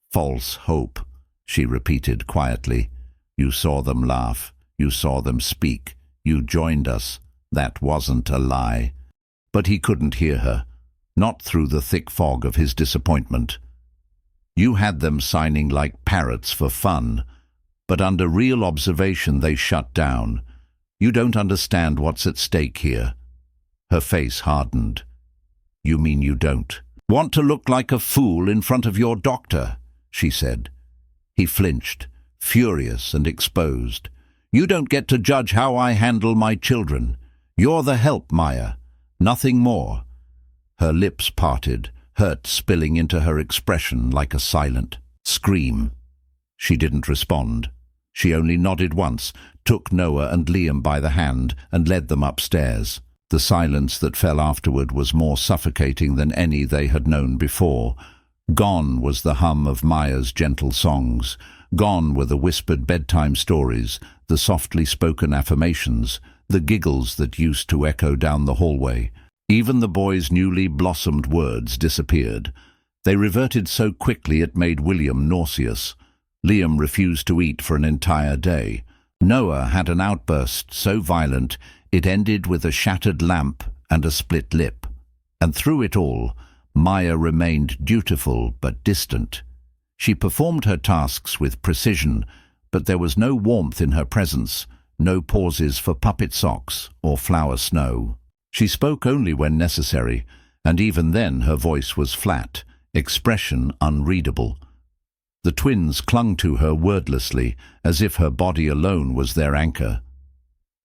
"False hope," she repeated quietly. "You saw them laugh. You saw them speak. You joined us. That wasn't a lie." But he couldn't hear her, not through the thick fog of his disappointment. "You had them signing like parrots for fun, but under real observation they shut down. You don't understand what's at stake here." Her face hardened. "You mean you don't want to look like a fool in front of your doctor?" she said. He flinched, furious and exposed. "You don't get to judge how I handle my children. You're the help, Maya. Nothing more." Her lips parted, hurt spilling into her expression like a silent scream. She didn't respond. She only nodded once, took Noah and Liam by the hand, and led them upstairs. The silence that fell afterward was more suffocating than any they had known before. Gone was the hum of Maya's gentle songs. Gone were the whispered bedtime stories, the softly spoken affirmations, the giggles that used to echo down the hallway. Even the boys' newly blossomed words disappeared. They reverted so quickly it made William nauseous. Liam refused to eat for an entire day. Noah had an outburst so violent it ended with a shattered lamp and a split lip. And through it all, Maya remained dutiful but distant. She performed her tasks with precision, but there was no warmth in her presence, no pauses for puppet socks or flower snow. She spoke only when necessary, and even then her voice was flat, expression unreadable. The twins clung to her wordlessly, as if her body alone was their anchor.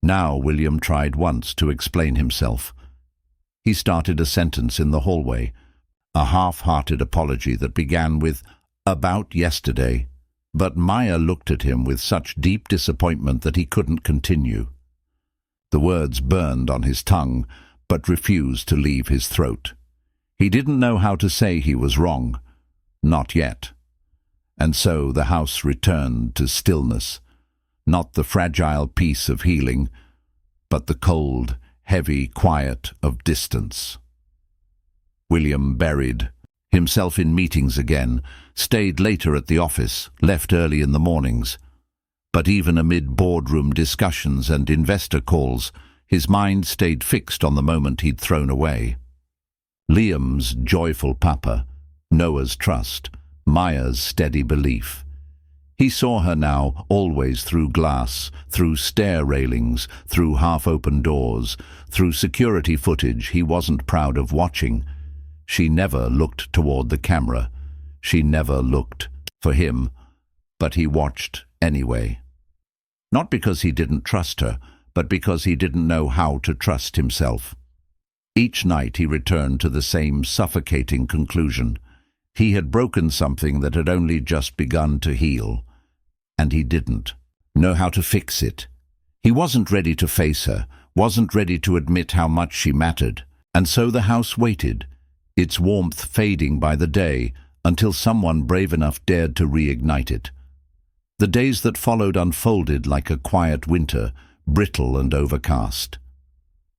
Now William tried once to explain himself. He started a sentence in the hallway, a half-hearted apology that began with, "About yesterday," but Maya looked at him with such deep disappointment that he couldn't continue. The words burned on his tongue, but refused to leave his throat. He didn't know how to say he was wrong. Not yet. And so the house returned to stillness, not the fragile peace of healing, but the cold, heavy quiet of distance. William buried himself in meetings again, stayed later at the office, left early in the mornings. But even amid boardroom discussions and investor calls, his mind stayed fixed on the moment he'd thrown away. Liam's joyful papa, Noah's trust, Maya's steady belief. He saw her now, always through glass, through stair railings, through half-open doors, through security footage he wasn't proud of watching. She never looked toward the camera. She never looked for him, but he watched anyway. Not because he didn't trust her, but because he didn't know how to trust himself. Each night he returned to the same suffocating conclusion. He had broken something that had only just begun to heal, and he didn't know how to fix it. He wasn't ready to face her, wasn't ready to admit how much she mattered, and so the house waited, its warmth fading by the day, until someone brave enough dared to reignite it. The days that followed unfolded like a quiet winter, brittle and overcast.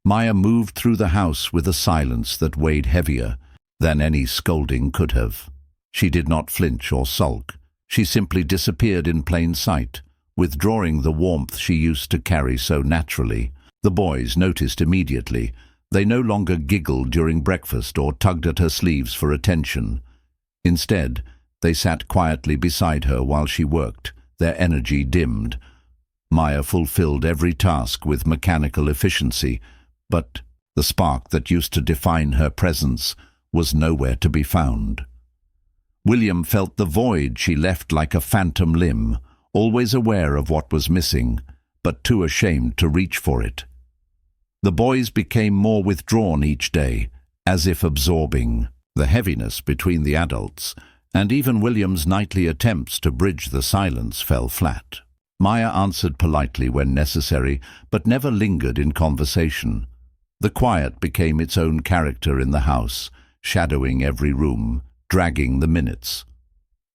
Maya moved through the house with a silence that weighed heavier than any scolding could have. She did not flinch or sulk. She simply disappeared in plain sight, withdrawing the warmth she used to carry so naturally. The boys noticed immediately. They no longer giggled during breakfast or tugged at her sleeves for attention. Instead, they sat quietly beside her while she worked, their energy dimmed. Maya fulfilled every task with mechanical efficiency, but the spark that used to define her presence was nowhere to be found. William felt the void she left like a phantom limb, always aware of what was missing, but too ashamed to reach for it. The boys became more withdrawn each day, as if absorbing the heaviness between the adults, and even William's nightly attempts to bridge the silence fell flat. Maya answered politely when necessary, but never lingered in conversation. The quiet became its own character in the house, shadowing every room, dragging the minutes.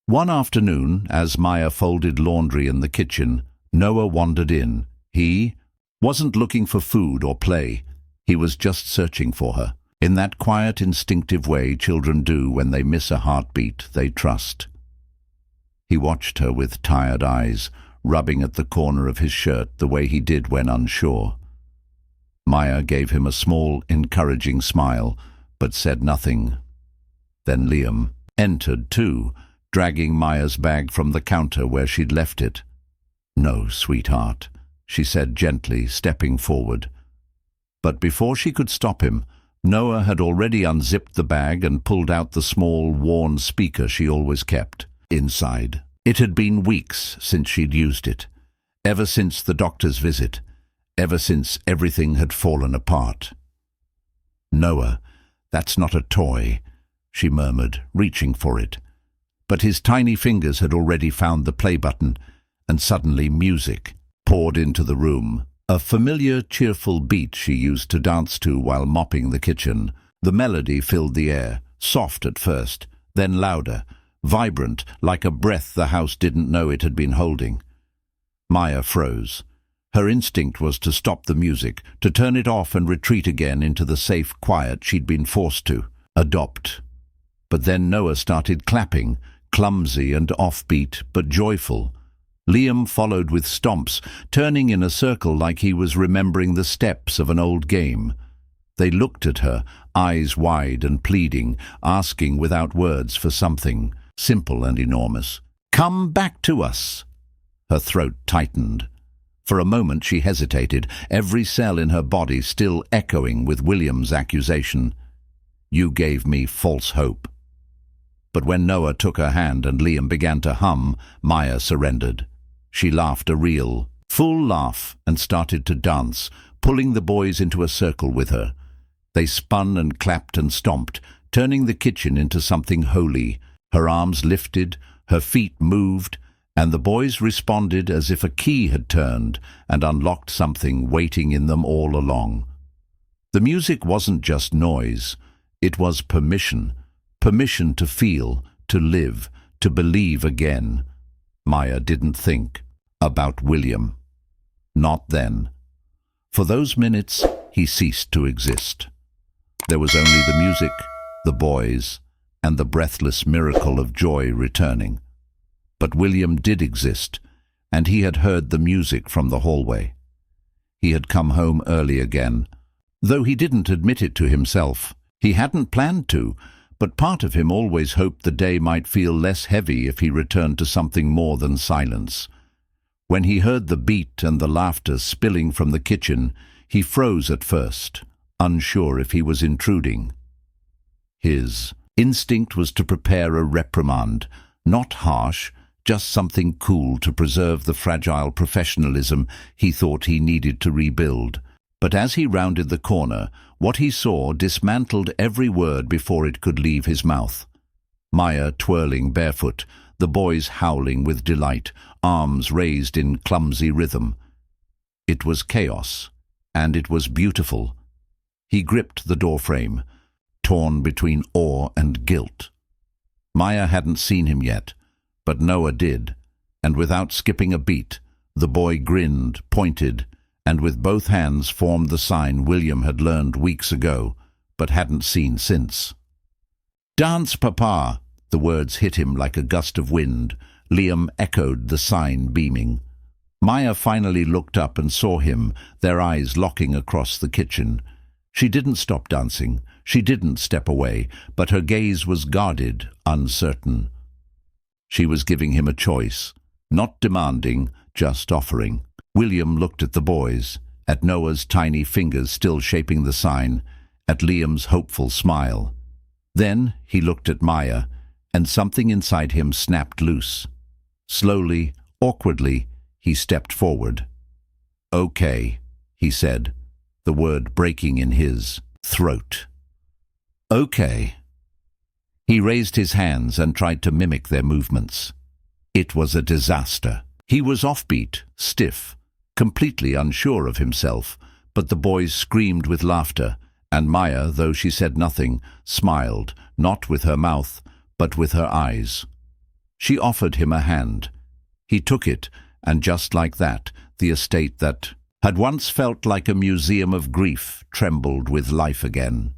One afternoon, as Maya folded laundry in the kitchen, Noah wandered in. He wasn't looking for food or play. He was just searching for her, in that quiet, instinctive way children do when they miss a heartbeat they trust. He watched her with tired eyes, rubbing at the corner of his shirt the way he did when unsure. Maya gave him a small, encouraging smile, but said nothing. Then Liam entered too, dragging Maya's bag from the counter where she'd left it. "No, sweetheart," she said gently, stepping forward. But before she could stop him, Noah had already unzipped the bag and pulled out the small, worn speaker she always kept. Inside, it had been weeks since she'd used it, ever since the doctor's visit, ever since everything had fallen apart. "Noah, that's not a toy," she murmured, reaching for it. But his tiny fingers had already found the play button, and suddenly music poured into the room. A familiar, cheerful beat she used to dance to while mopping the kitchen. The melody filled the air, soft at first, then louder, vibrant, like a breath the house didn't know it had been holding. Maya froze. Her instinct was to stop the music, to turn it off and retreat again into the safe quiet she'd been forced to adopt. But then Noah started clapping, clumsy and offbeat, but joyful. Liam followed with stomps, turning in a circle like he was remembering the steps of an old game. They looked at her, eyes wide and pleading, asking without words for something, simple and enormous. "Come back to us!" Her throat tightened. For a moment she hesitated, every cell in her body still echoing with William's accusation. "You gave me false hope." But when Noah took her hand and Liam began to hum, Maya surrendered. She laughed a real, full laugh and started to dance, pulling the boys into a circle with her. They spun and clapped and stomped, turning the kitchen into something holy. Her arms lifted, her feet moved, and the boys responded as if a key had turned and unlocked something waiting in them all along. The music wasn't just noise, it was permission. Permission to feel, to live, to believe again. Maya didn't think about William. Not then. For those minutes, he ceased to exist. There was only the music, the boys, and the breathless miracle of joy returning. But William did exist, and he had heard the music from the hallway. He had come home early again, though he didn't admit it to himself. He hadn't planned to, but part of him always hoped the day might feel less heavy if he returned to something more than silence. When he heard the beat and the laughter spilling from the kitchen, he froze at first, unsure if he was intruding. His instinct was to prepare a reprimand, not harsh, just something cool to preserve the fragile professionalism he thought he needed to rebuild. But as he rounded the corner, what he saw dismantled every word before it could leave his mouth. Maya twirling barefoot, the boys howling with delight, arms raised in clumsy rhythm. It was chaos, and it was beautiful. He gripped the doorframe, torn between awe and guilt. Maya hadn't seen him yet, but Noah did, and without skipping a beat, the boy grinned, pointed, and with both hands formed the sign William had learned weeks ago, but hadn't seen since. "Dance, Papa!" The words hit him like a gust of wind. Liam echoed the sign, beaming. Maya finally looked up and saw him, their eyes locking across the kitchen. She didn't stop dancing, she didn't step away, but her gaze was guarded, uncertain. She was giving him a choice, not demanding, just offering. William looked at the boys, at Noah's tiny fingers still shaping the sign, at Liam's hopeful smile. Then he looked at Maya, and something inside him snapped loose. Slowly, awkwardly, he stepped forward. "Okay," he said, the word breaking in his throat. "Okay." He raised his hands and tried to mimic their movements. It was a disaster. He was offbeat, stiff, completely unsure of himself, but the boys screamed with laughter, and Maya, though she said nothing, smiled, not with her mouth, but with her eyes. She offered him a hand. He took it, and just like that, the estate that had once felt like a museum of grief trembled with life again.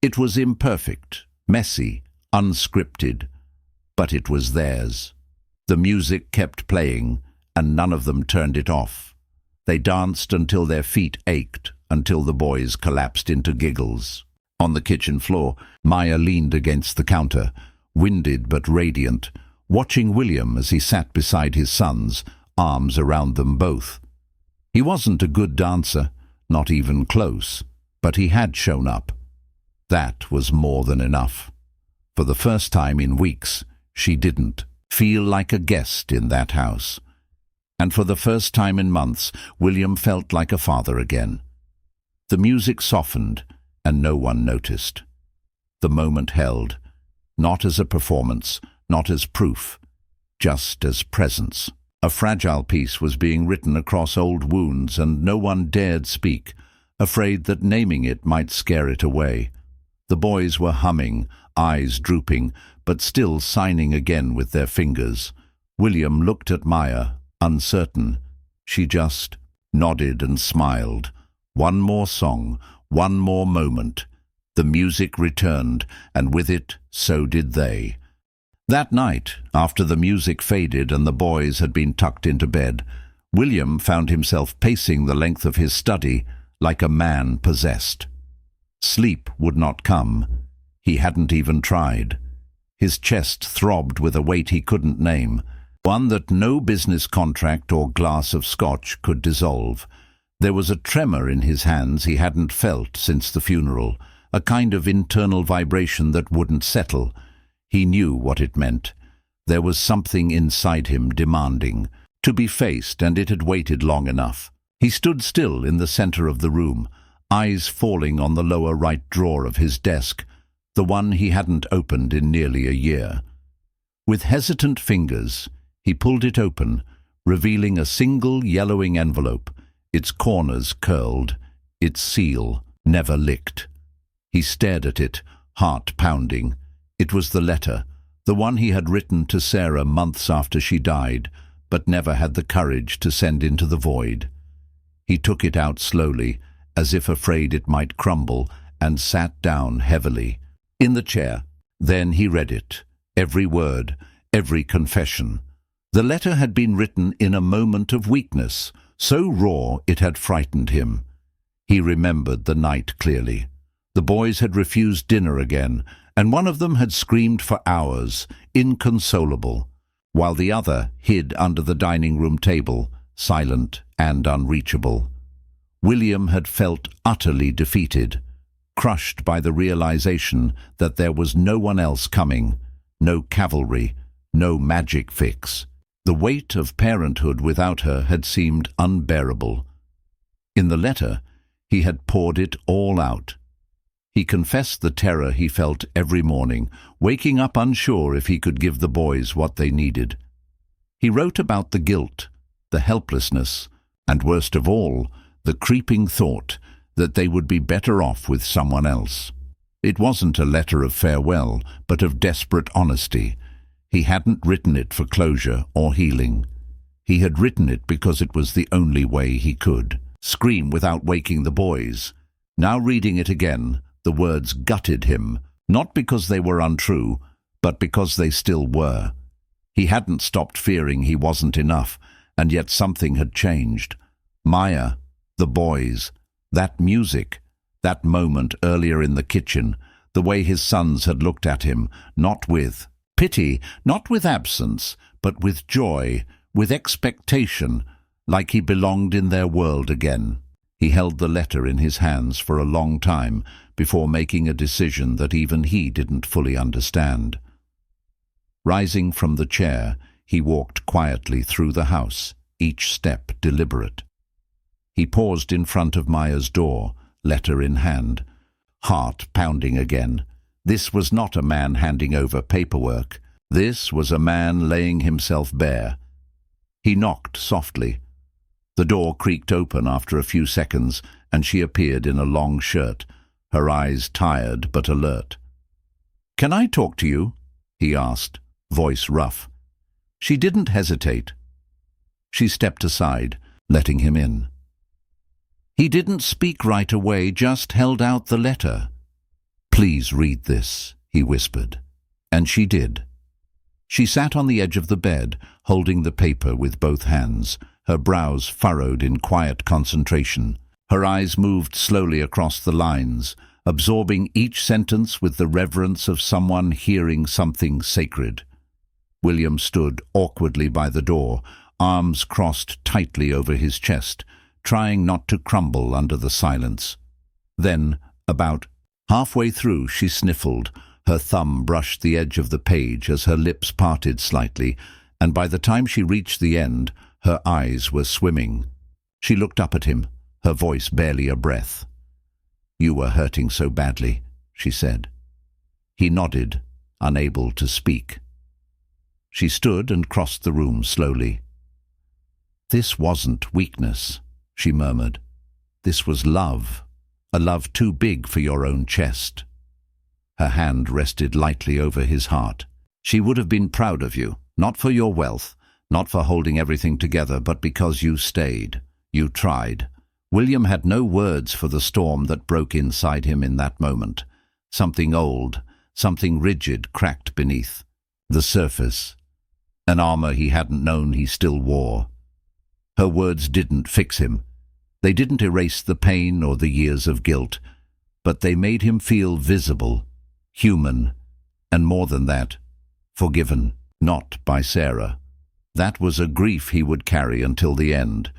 It was imperfect, messy, unscripted, but it was theirs. The music kept playing, and none of them turned it off. They danced until their feet ached, until the boys collapsed into giggles. On the kitchen floor, Maya leaned against the counter, winded but radiant, watching William as he sat beside his sons, arms around them both. He wasn't a good dancer, not even close, but he had shown up. That was more than enough. For the first time in weeks, she didn't feel like a guest in that house. And for the first time in months, William felt like a father again. The music softened, and no one noticed. The moment held, not as a performance, not as proof, just as presence. A fragile piece was being written across old wounds, and no one dared speak, afraid that naming it might scare it away. The boys were humming, eyes drooping, but still signing again with their fingers. William looked at Maya, uncertain. She just nodded and smiled. One more song, one more moment. The music returned, and with it, so did they. That night, after the music faded and the boys had been tucked into bed, William found himself pacing the length of his study like a man possessed. Sleep would not come. He hadn't even tried. His chest throbbed with a weight he couldn't name, one that no business contract or glass of scotch could dissolve. There was a tremor in his hands he hadn't felt since the funeral, a kind of internal vibration that wouldn't settle. He knew what it meant. There was something inside him demanding to be faced, and it had waited long enough. He stood still in the center of the room, eyes falling on the lower right drawer of his desk, the one he hadn't opened in nearly a year. With hesitant fingers, he pulled it open, revealing a single yellowing envelope, its corners curled, its seal never licked. He stared at it, heart pounding. It was the letter, the one he had written to Sarah months after she died, but never had the courage to send into the void. He took it out slowly, as if afraid it might crumble, and sat down heavily in the chair. Then he read it, every word, every confession. The letter had been written in a moment of weakness, so raw it had frightened him. He remembered the night clearly. The boys had refused dinner again, and one of them had screamed for hours, inconsolable, while the other hid under the dining room table, silent and unreachable. William had felt utterly defeated, crushed by the realization that there was no one else coming, no cavalry, no magic fix. The weight of parenthood without her had seemed unbearable. In the letter, he had poured it all out. He confessed the terror he felt every morning, waking up unsure if he could give the boys what they needed. He wrote about the guilt, the helplessness, and worst of all, the creeping thought that they would be better off with someone else. It wasn't a letter of farewell, but of desperate honesty. He hadn't written it for closure or healing. He had written it because it was the only way he could. Scream without waking the boys. Now reading it again, the words gutted him, not because they were untrue, but because they still were. He hadn't stopped fearing he wasn't enough, and yet something had changed. Maya, the boys, that music, that moment earlier in the kitchen, the way his sons had looked at him, not with pity, not with absence, but with joy, with expectation, like he belonged in their world again. He held the letter in his hands for a long time before making a decision that even he didn't fully understand. Rising from the chair, he walked quietly through the house, each step deliberate. He paused in front of Maya's door, letter in hand, heart pounding again. This was not a man handing over paperwork. This was a man laying himself bare. He knocked softly. The door creaked open after a few seconds, and she appeared in a long shirt, her eyes tired but alert. "Can I talk to you?" he asked, voice rough. She didn't hesitate. She stepped aside, letting him in. He didn't speak right away, just held out the letter. "Please read this," he whispered. And she did. She sat on the edge of the bed, holding the paper with both hands, her brows furrowed in quiet concentration. Her eyes moved slowly across the lines, absorbing each sentence with the reverence of someone hearing something sacred. William stood awkwardly by the door, arms crossed tightly over his chest, trying not to crumble under the silence. Then, about halfway through, she sniffled. Her thumb brushed the edge of the page as her lips parted slightly, and by the time she reached the end, her eyes were swimming. She looked up at him, her voice barely a breath. "You were hurting so badly," she said. He nodded, unable to speak. She stood and crossed the room slowly. "This wasn't weakness," she murmured. "This was love, a love too big for your own chest." Her hand rested lightly over his heart. "She would have been proud of you, not for your wealth, not for holding everything together, but because you stayed. You tried." William had no words for the storm that broke inside him in that moment. Something old, something rigid cracked beneath the surface. An armor he hadn't known he still wore. Her words didn't fix him. They didn't erase the pain or the years of guilt, but they made him feel visible, human, and more than that, forgiven, not by Sarah. That was a grief he would carry until the end,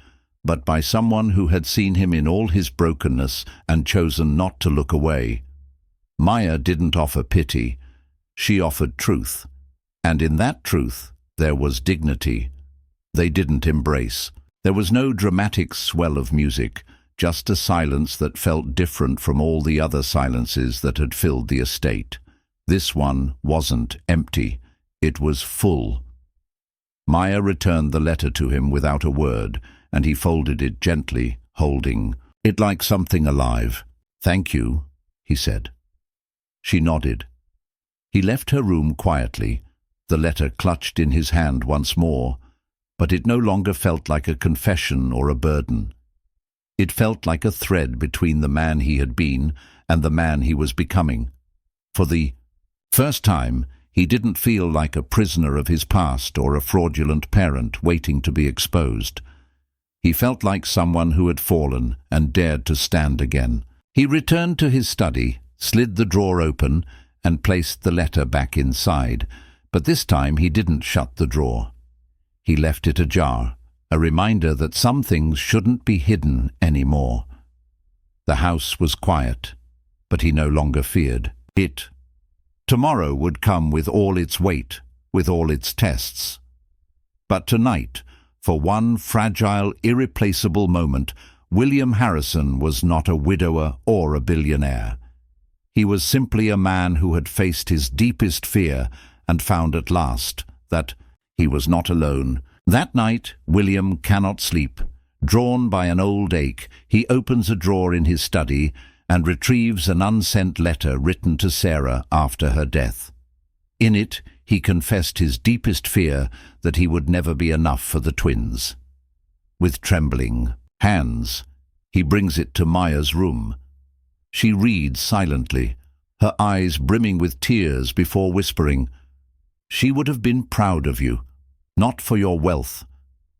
but by someone who had seen him in all his brokenness and chosen not to look away. Maya didn't offer pity. She offered truth, and in that truth there was dignity. They didn't embrace. There was no dramatic swell of music, just a silence that felt different from all the other silences that had filled the estate. This one wasn't empty. It was full. Maya returned the letter to him without a word, and he folded it gently, holding it like something alive. "Thank you," he said. She nodded. He left her room quietly, the letter clutched in his hand once more, but it no longer felt like a confession or a burden. It felt like a thread between the man he had been and the man he was becoming. For the first time, he didn't feel like a prisoner of his past or a fraudulent parent waiting to be exposed. He felt like someone who had fallen and dared to stand again. He returned to his study, slid the drawer open, and placed the letter back inside, but this time he didn't shut the drawer. He left it ajar, a reminder that some things shouldn't be hidden anymore. The house was quiet, but he no longer feared it. Tomorrow would come with all its weight, with all its tests. But tonight, for one fragile, irreplaceable moment, William Harrison was not a widower or a billionaire. He was simply a man who had faced his deepest fear and found at last that he was not alone. That night, William cannot sleep. Drawn by an old ache, he opens a drawer in his study and retrieves an unsent letter written to Sarah after her death. In it, he confessed his deepest fear that he would never be enough for the twins. With trembling hands, he brings it to Maya's room. She reads silently, her eyes brimming with tears before whispering, "She would have been proud of you, not for your wealth,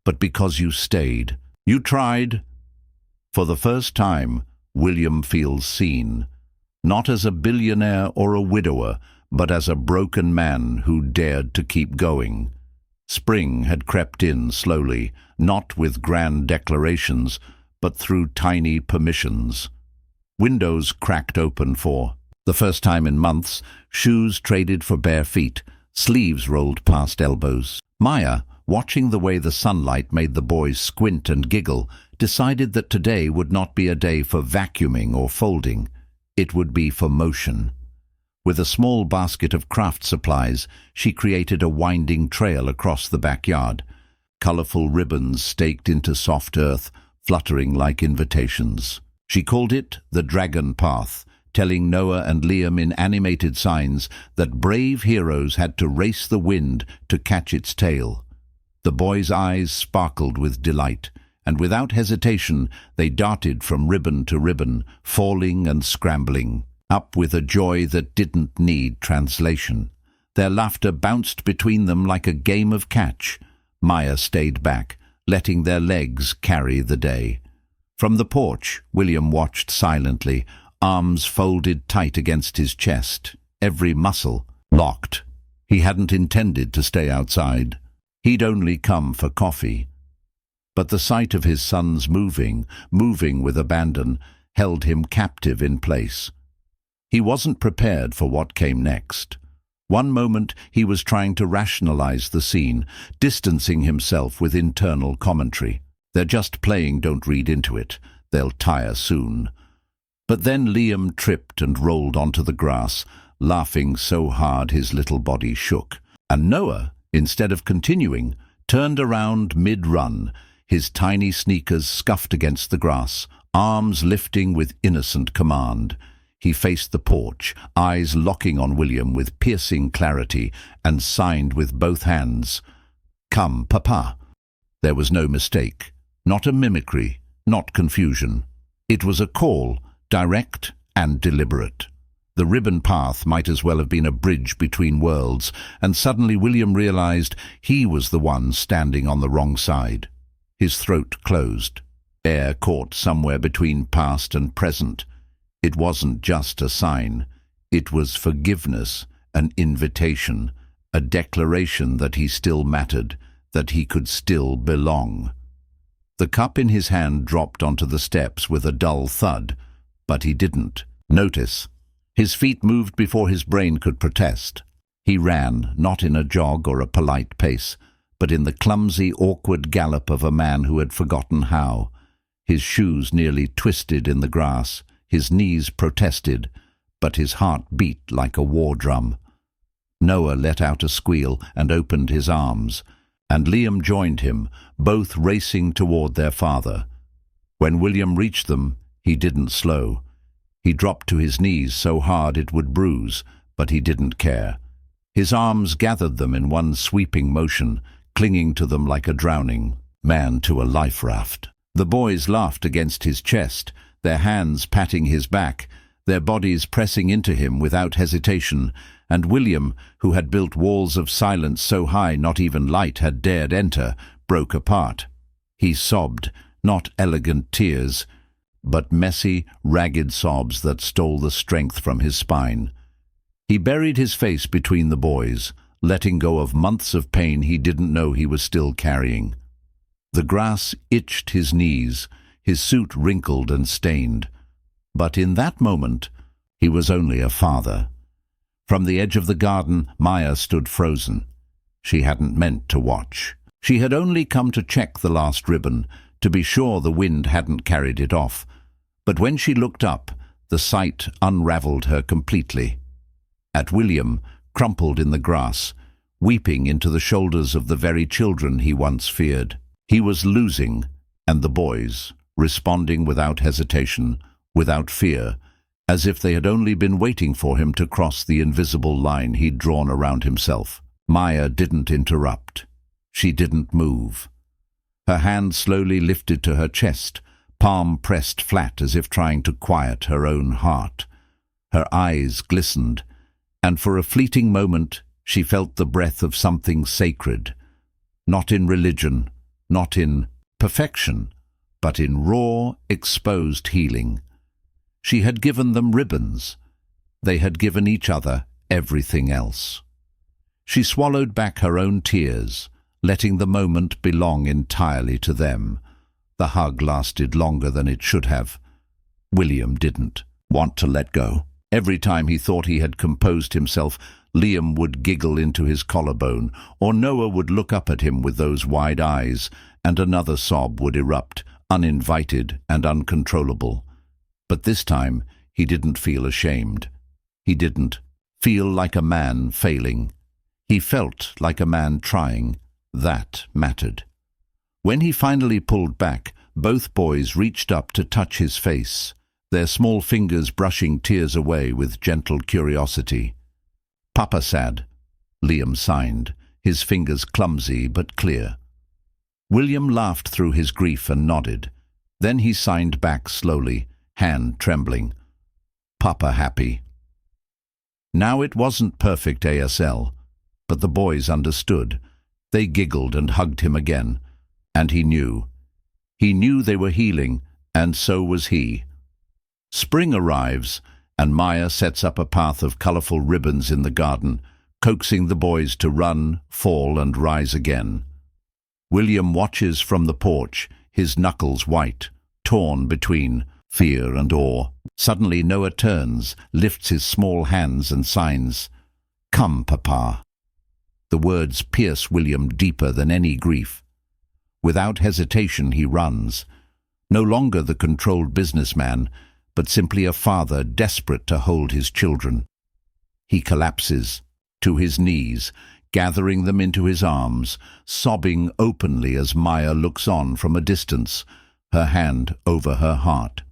but because you stayed. You tried." For the first time, William feels seen, not as a billionaire or a widower, but as a broken man who dared to keep going. Spring had crept in slowly, not with grand declarations, but through tiny permissions. Windows cracked open for the first time in months, shoes traded for bare feet, sleeves rolled past elbows. Maya, watching the way the sunlight made the boys squint and giggle, decided that today would not be a day for vacuuming or folding. It would be for motion. With a small basket of craft supplies, she created a winding trail across the backyard. Colorful ribbons staked into soft earth, fluttering like invitations. She called it the Dragon Path, telling Noah and Liam in animated signs that brave heroes had to race the wind to catch its tail. The boys' eyes sparkled with delight, and without hesitation they darted from ribbon to ribbon, falling and scrambling, up with a joy that didn't need translation. Their laughter bounced between them like a game of catch. Maya stayed back, letting their legs carry the day. From the porch, William watched silently, arms folded tight against his chest, every muscle locked. He hadn't intended to stay outside. He'd only come for coffee. But the sight of his sons moving with abandon, held him captive in place. He wasn't prepared for what came next. One moment he was trying to rationalize the scene, distancing himself with internal commentary. They're just playing, don't read into it. They'll tire soon. But then Liam tripped and rolled onto the grass, laughing so hard his little body shook. And Noah, instead of continuing, turned around mid-run, his tiny sneakers scuffed against the grass, arms lifting with innocent command. He faced the porch, eyes locking on William with piercing clarity, and signed with both hands, "Come, Papa." There was no mistake, not a mimicry, not confusion. It was a call, direct and deliberate. The ribbon path might as well have been a bridge between worlds, and suddenly William realized he was the one standing on the wrong side. His throat closed, air caught somewhere between past and present. It wasn't just a sign. It was forgiveness, an invitation, a declaration that he still mattered, that he could still belong. The cup in his hand dropped onto the steps with a dull thud, but he didn't notice. His feet moved before his brain could protest. He ran, not in a jog or a polite pace, but in the clumsy, awkward gallop of a man who had forgotten how. His shoes nearly twisted in the grass, his knees protested, but his heart beat like a war drum. Noah let out a squeal and opened his arms, and Liam joined him, both racing toward their father. When William reached them, he didn't slow. He dropped to his knees so hard it would bruise, but he didn't care. His arms gathered them in one sweeping motion, clinging to them like a drowning man to a life raft. The boys laughed against his chest, their hands patting his back, their bodies pressing into him without hesitation, and William, who had built walls of silence so high not even light had dared enter, broke apart. He sobbed, not elegant tears, but messy, ragged sobs that stole the strength from his spine. He buried his face between the boys, letting go of months of pain he didn't know he was still carrying. The grass itched his knees, his suit wrinkled and stained. But in that moment, he was only a father. From the edge of the garden, Maya stood frozen. She hadn't meant to watch. She had only come to check the last ribbon, to be sure the wind hadn't carried it off. But when she looked up, the sight unravelled her completely. At William, crumpled in the grass, weeping into the shoulders of the very children he once feared. He was losing, and the boys, responding without hesitation, without fear, as if they had only been waiting for him to cross the invisible line he'd drawn around himself. Maya didn't interrupt. She didn't move. Her hand slowly lifted to her chest, palm pressed flat as if trying to quiet her own heart. Her eyes glistened, and for a fleeting moment she felt the breath of something sacred, not in religion, not in perfection, but in raw, exposed healing. She had given them ribbons. They had given each other everything else. She swallowed back her own tears, letting the moment belong entirely to them. The hug lasted longer than it should have. William didn't want to let go. Every time he thought he had composed himself, Liam would giggle into his collarbone, or Noah would look up at him with those wide eyes, and another sob would erupt, uninvited and uncontrollable. But this time he didn't feel ashamed. He didn't feel like a man failing. He felt like a man trying. That mattered. When he finally pulled back, both boys reached up to touch his face, their small fingers brushing tears away with gentle curiosity. "Papa sad," Liam signed, his fingers clumsy but clear. William laughed through his grief and nodded. Then he signed back slowly, hand trembling. "Papa happy." Now it wasn't perfect ASL, but the boys understood. They giggled and hugged him again, and he knew. He knew they were healing, and so was he. Spring arrives, and Maya sets up a path of colourful ribbons in the garden, coaxing the boys to run, fall, and rise again. William watches from the porch, his knuckles white, torn between fear and awe. Suddenly Noah turns, lifts his small hands and signs, "Come, Papa." The words pierce William deeper than any grief. Without hesitation he runs, no longer the controlled businessman, but simply a father desperate to hold his children. He collapses, to his knees, gathering them into his arms, sobbing openly as Maya looks on from a distance, her hand over her heart.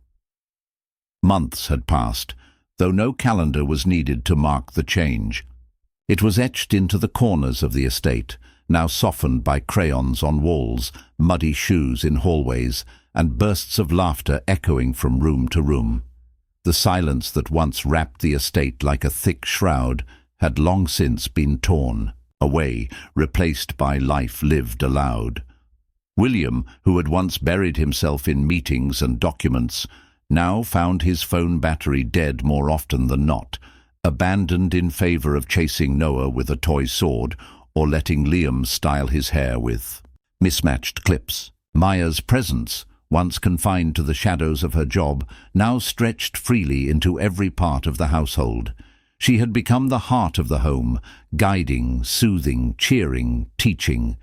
Months had passed, though no calendar was needed to mark the change. It was etched into the corners of the estate, now softened by crayons on walls, muddy shoes in hallways, and bursts of laughter echoing from room to room. The silence that once wrapped the estate like a thick shroud had long since been torn away, replaced by life lived aloud. William, who had once buried himself in meetings and documents, now found his phone battery dead more often than not, abandoned in favor of chasing Noah with a toy sword or letting Liam style his hair with mismatched clips. Maya's presence, once confined to the shadows of her job, now stretched freely into every part of the household. She had become the heart of the home, guiding, soothing, cheering, teaching.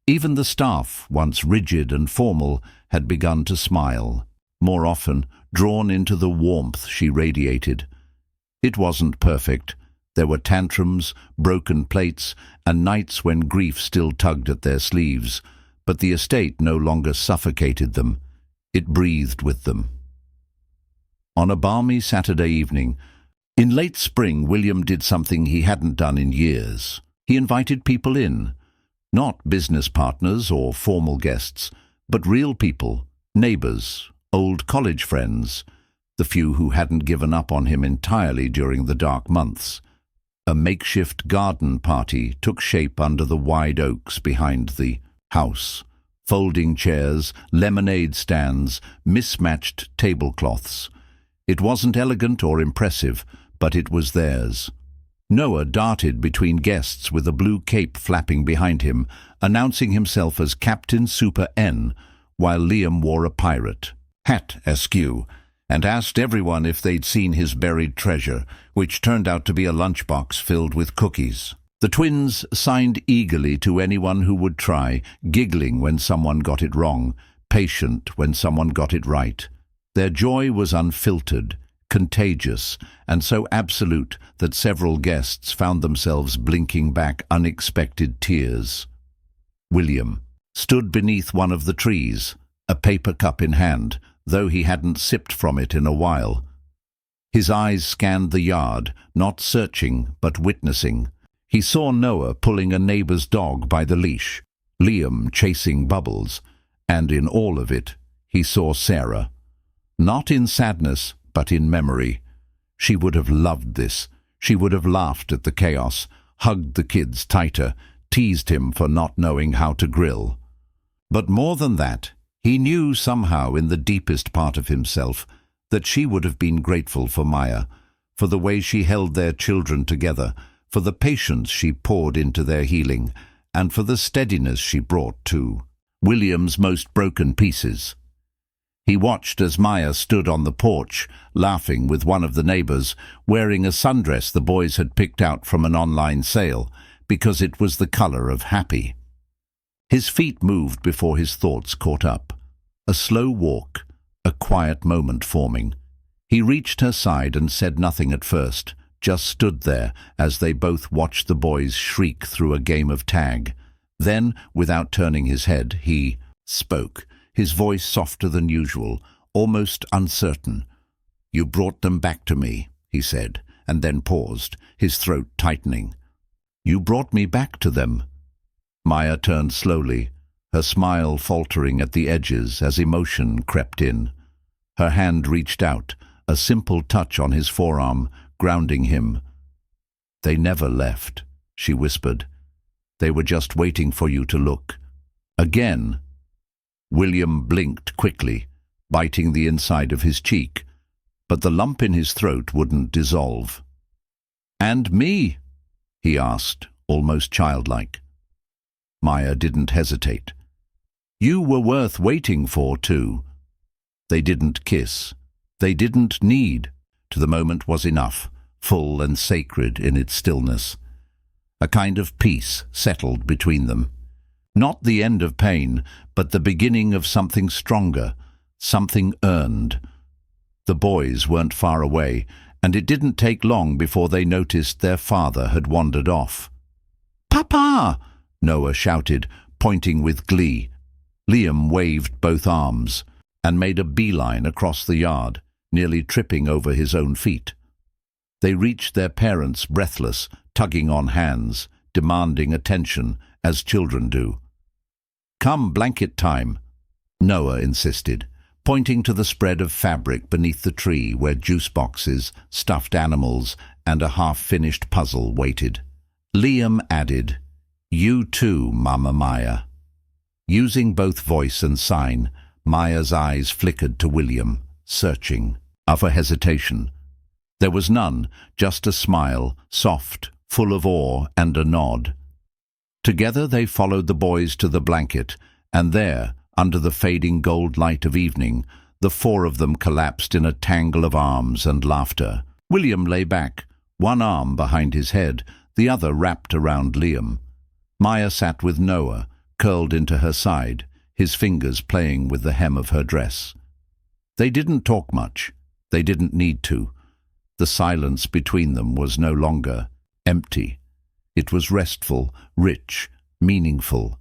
Even the staff, once rigid and formal, had begun to smile, more often drawn into the warmth she radiated. It wasn't perfect. There were tantrums, broken plates, and nights when grief still tugged at their sleeves, but the estate no longer suffocated them. It breathed with them. On a balmy Saturday evening, in late spring, William did something he hadn't done in years. He invited people in, not business partners or formal guests, but real people, neighbours, old college friends, the few who hadn't given up on him entirely during the dark months. A makeshift garden party took shape under the wide oaks behind the house. Folding chairs, lemonade stands, mismatched tablecloths. It wasn't elegant or impressive, but it was theirs. Noah darted between guests with a blue cape flapping behind him, announcing himself as Captain Super N, while Liam wore a pirate hat askew, and asked everyone if they'd seen his buried treasure, which turned out to be a lunchbox filled with cookies. The twins signed eagerly to anyone who would try, giggling when someone got it wrong, patient when someone got it right. Their joy was unfiltered, contagious, and so absolute that several guests found themselves blinking back unexpected tears. William stood beneath one of the trees, a paper cup in hand, though he hadn't sipped from it in a while. His eyes scanned the yard, not searching, but witnessing. He saw Noah pulling a neighbor's dog by the leash, Liam chasing Bubbles, and in all of it, he saw Sarah. Not in sadness, but in memory. She would have loved this. She would have laughed at the chaos, hugged the kids tighter, teased him for not knowing how to grill. But more than that, he knew somehow in the deepest part of himself that she would have been grateful for Maya, for the way she held their children together, for the patience she poured into their healing, and for the steadiness she brought to William's most broken pieces. He watched as Maya stood on the porch, laughing with one of the neighbors, wearing a sundress the boys had picked out from an online sale, because it was the color of happy. His feet moved before his thoughts caught up. A slow walk, a quiet moment forming. He reached her side and said nothing at first, just stood there as they both watched the boys shriek through a game of tag. Then, without turning his head, he spoke, his voice softer than usual, almost uncertain. "You brought them back to me," he said, and then paused, his throat tightening. "You brought me back to them." Maya turned slowly, her smile faltering at the edges as emotion crept in. Her hand reached out, a simple touch on his forearm, grounding him. "They never left," she whispered. "They were just waiting for you to look." Again. William blinked quickly, biting the inside of his cheek, but the lump in his throat wouldn't dissolve. "And me?" he asked, almost childlike. Maya didn't hesitate. "You were worth waiting for, too." They didn't kiss. They didn't need. The moment was enough, full and sacred in its stillness. A kind of peace settled between them. Not the end of pain, but the beginning of something stronger, something earned. The boys weren't far away, and it didn't take long before they noticed their father had wandered off. "Papa!" Noah shouted, pointing with glee. Liam waved both arms and made a beeline across the yard, nearly tripping over his own feet. They reached their parents breathless, tugging on hands, demanding attention, as children do. "Come, blanket time," Noah insisted, pointing to the spread of fabric beneath the tree where juice boxes, stuffed animals, and a half-finished puzzle waited. Liam added, "You too, Mama Maya." Using both voice and sign, Maya's eyes flickered to William, searching, for hesitation. There was none, just a smile, soft, full of awe, and a nod. Together they followed the boys to the blanket, and there, under the fading gold light of evening, the four of them collapsed in a tangle of arms and laughter. William lay back, one arm behind his head, the other wrapped around Liam. Maya sat with Noah, curled into her side, his fingers playing with the hem of her dress. They didn't talk much. They didn't need to. The silence between them was no longer empty. It was restful, rich, meaningful.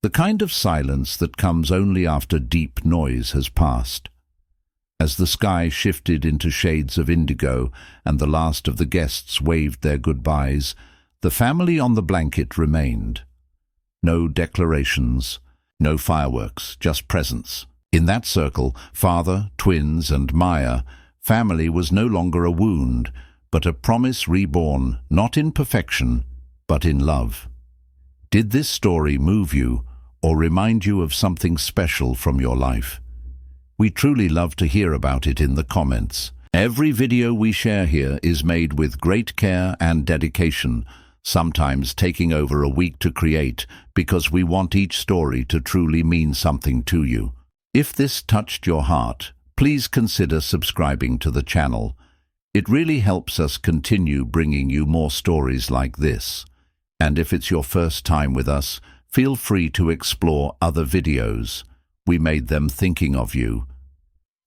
The kind of silence that comes only after deep noise has passed. As the sky shifted into shades of indigo and the last of the guests waved their goodbyes, the family on the blanket remained. No declarations, no fireworks, just presence. In that circle, father, twins, and Maya, family was no longer a wound, but a promise reborn, not in perfection, but in love. Did this story move you or remind you of something special from your life? We truly love to hear about it in the comments. Every video we share here is made with great care and dedication, sometimes taking over a week to create because we want each story to truly mean something to you. If this touched your heart, please consider subscribing to the channel. It really helps us continue bringing you more stories like this. And if it's your first time with us, feel free to explore other videos. We made them thinking of you.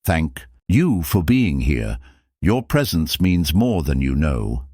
Thank you for being here. Your presence means more than you know.